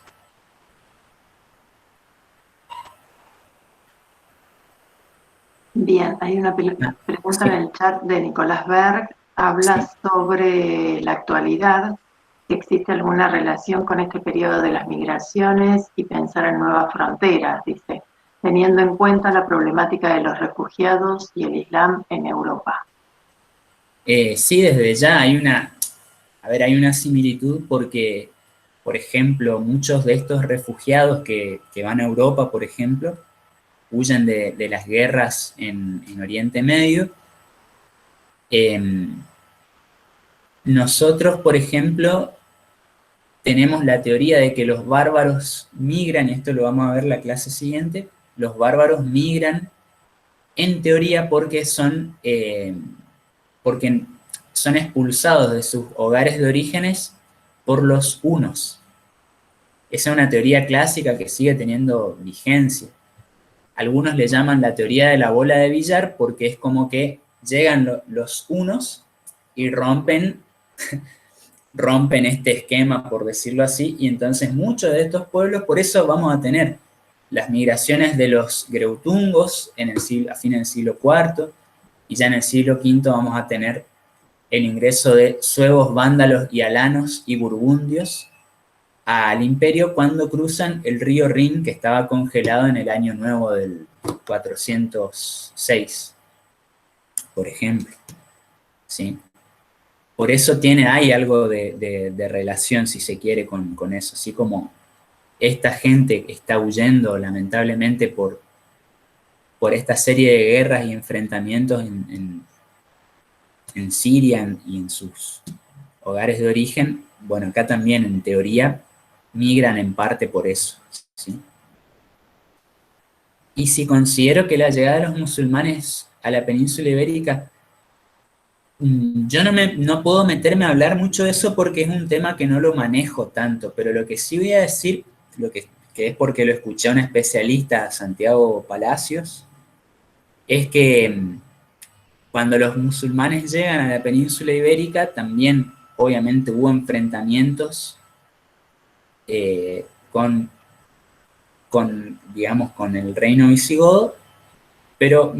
Bien, hay una pregunta en el chat de Nicolás Berg. Habla sobre la actualidad, si existe alguna relación con este periodo de las migraciones y pensar en nuevas fronteras, dice. teniendo en cuenta la problemática de los refugiados y el Islam en Europa? Sí, desde ya hay una similitud porque, por ejemplo, muchos de estos refugiados que van a Europa, por ejemplo, huyen de las guerras en Oriente Medio. Nosotros, por ejemplo, tenemos la teoría de que los bárbaros migran, y esto lo vamos a ver la clase siguiente, los bárbaros migran en teoría porque son expulsados de sus hogares de orígenes por los hunos. Esa es una teoría clásica que sigue teniendo vigencia. Algunos le llaman la teoría de la bola de billar porque es como que llegan los hunos y rompen este esquema, por decirlo así, y entonces muchos de estos pueblos, por eso vamos a tener las migraciones de los greutungos a fines del siglo IV, y ya en el siglo V vamos a tener el ingreso de suevos, vándalos y alanos y burgundios al imperio cuando cruzan el río Rin, que estaba congelado en el año nuevo del 406, por ejemplo. ¿Sí? Por eso hay algo de relación, si se quiere, con eso. Así como esta gente está huyendo, lamentablemente, por esta serie de guerras y enfrentamientos en Siria y en sus hogares de origen, bueno, acá también, en teoría, migran en parte por eso. ¿Sí? Y si considero que la llegada de los musulmanes a la península ibérica, yo no puedo meterme a hablar mucho de eso porque es un tema que no lo manejo tanto, pero lo que sí voy a decir, que es porque lo escuché a un especialista, Santiago Palacios, es que cuando los musulmanes llegan a la península ibérica, también obviamente hubo enfrentamientos digamos, con el reino visigodo, pero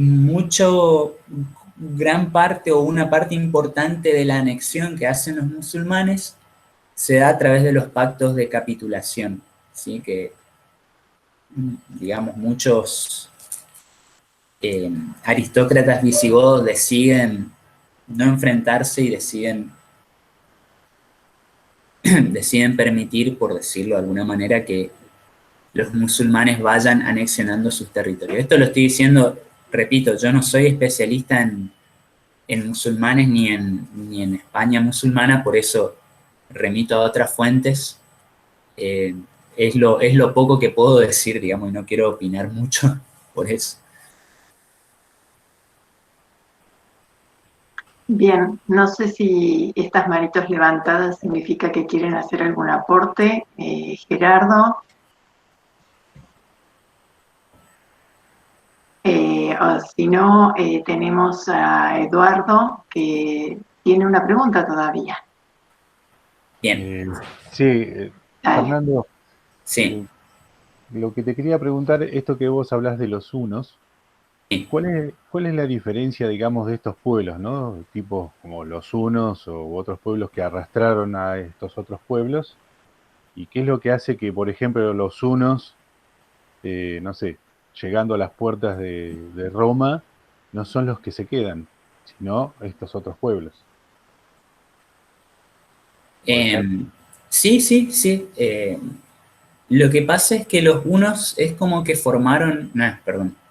gran parte o una parte importante de la anexión que hacen los musulmanes se da a través de los pactos de capitulación, ¿sí? Que, digamos, muchos aristócratas visigodos deciden no enfrentarse y deciden permitir, por decirlo de alguna manera, que los musulmanes vayan anexionando sus territorios. Esto lo estoy diciendo, repito, yo no soy especialista en musulmanes ni en España musulmana, por eso remito a otras fuentes. Es lo poco que puedo decir, digamos, y no quiero opinar mucho por eso. Bien, no sé si estas manitos levantadas significa que quieren hacer algún aporte. Gerardo. O si no, tenemos a Eduardo, que tiene una pregunta todavía. Bien. Sí, Fernando, sí. Lo que te quería preguntar, esto que vos hablas de los hunos, Sí. ¿cuál es la diferencia, digamos, de estos pueblos, ¿no? Tipos como los hunos u otros pueblos que arrastraron a estos otros pueblos. ¿Y qué es lo que hace que, por ejemplo, los hunos, no sé, llegando a las puertas de Roma, no son los que se quedan, sino estos otros pueblos? Sí. Lo que pasa es que los hunos es como que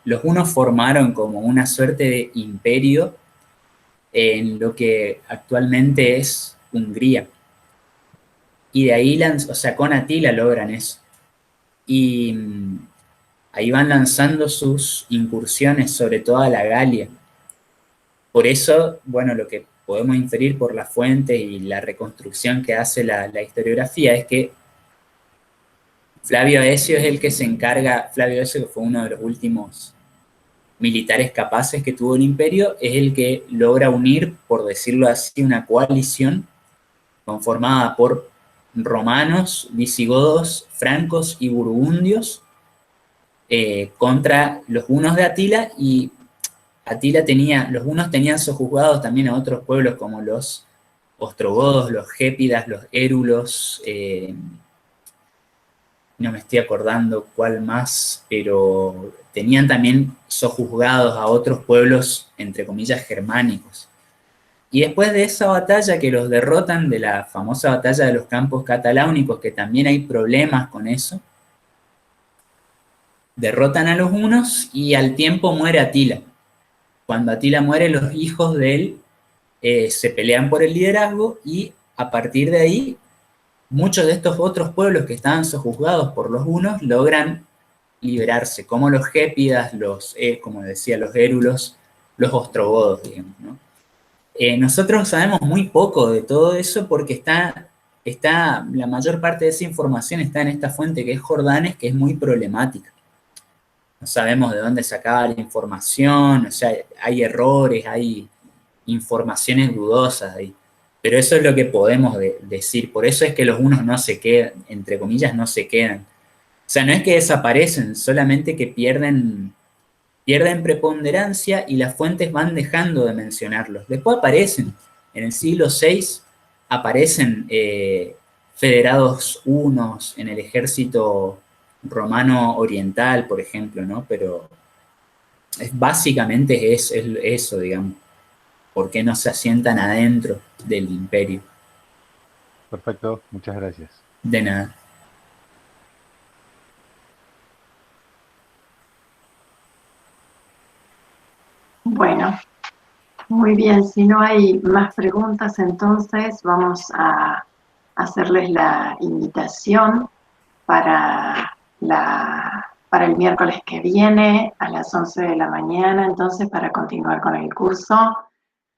los hunos formaron como una suerte de imperio en lo que actualmente es Hungría. Y de ahí, con Atila logran eso. Y ahí van lanzando sus incursiones sobre toda la Galia. Por eso, bueno, lo que podemos inferir por la fuente y la reconstrucción que hace la historiografía es que Flavio Aecio es el que se encarga, Flavio Aecio, que fue uno de los últimos militares capaces que tuvo el imperio, es el que logra unir, por decirlo así, una coalición conformada por romanos, visigodos, francos y burgundios contra los hunos de Atila, y los hunos tenían sojuzgados también a otros pueblos como los ostrogodos, los gépidas, los érulos, no me estoy acordando cuál más, pero tenían también sojuzgados a otros pueblos, entre comillas, germánicos. Y después de esa batalla que los derrotan, de la famosa batalla de los campos cataláunicos, que también hay problemas con eso, derrotan a los hunos y al tiempo muere Atila. Cuando Atila muere, los hijos de él se pelean por el liderazgo y a partir de ahí, muchos de estos otros pueblos que estaban sojuzgados por los hunos logran liberarse, como los gépidas, como decía, los érulos, los ostrogodos, digamos, ¿no? Nosotros sabemos muy poco de todo eso porque la mayor parte de esa información está en esta fuente que es Jordanes, que es muy problemática. No sabemos de dónde sacaba la información, o sea, hay errores, hay informaciones dudosas ahí. Pero eso es lo que podemos decir. Por eso es que los unos no se quedan, entre comillas, no se quedan. O sea, no es que desaparecen, solamente que pierden preponderancia y las fuentes van dejando de mencionarlos. Después aparecen, en el siglo VI aparecen federados hunos en el ejército romano oriental, por ejemplo, ¿no? Pero básicamente es eso, digamos. ¿Por qué no se asientan adentro del imperio? Perfecto, muchas gracias. De nada. Bueno, muy bien. Si no hay más preguntas, entonces vamos a hacerles la invitación para el miércoles que viene a las 11 de la mañana, entonces, para continuar con el curso.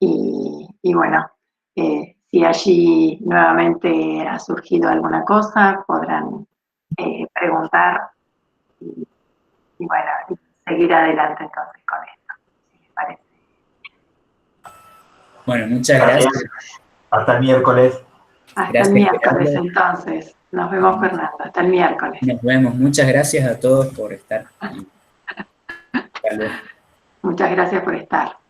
Y bueno, si allí nuevamente ha surgido alguna cosa, podrán preguntar y bueno, seguir adelante entonces con esto, si les parece. Bueno, muchas gracias. Hasta el miércoles. Hasta Gracias, el miércoles, Gerardo. entonces. Nos vemos, Fernando. Hasta el miércoles. Nos vemos. Muchas gracias a todos por estar aquí. Hasta luego. Muchas gracias por estar.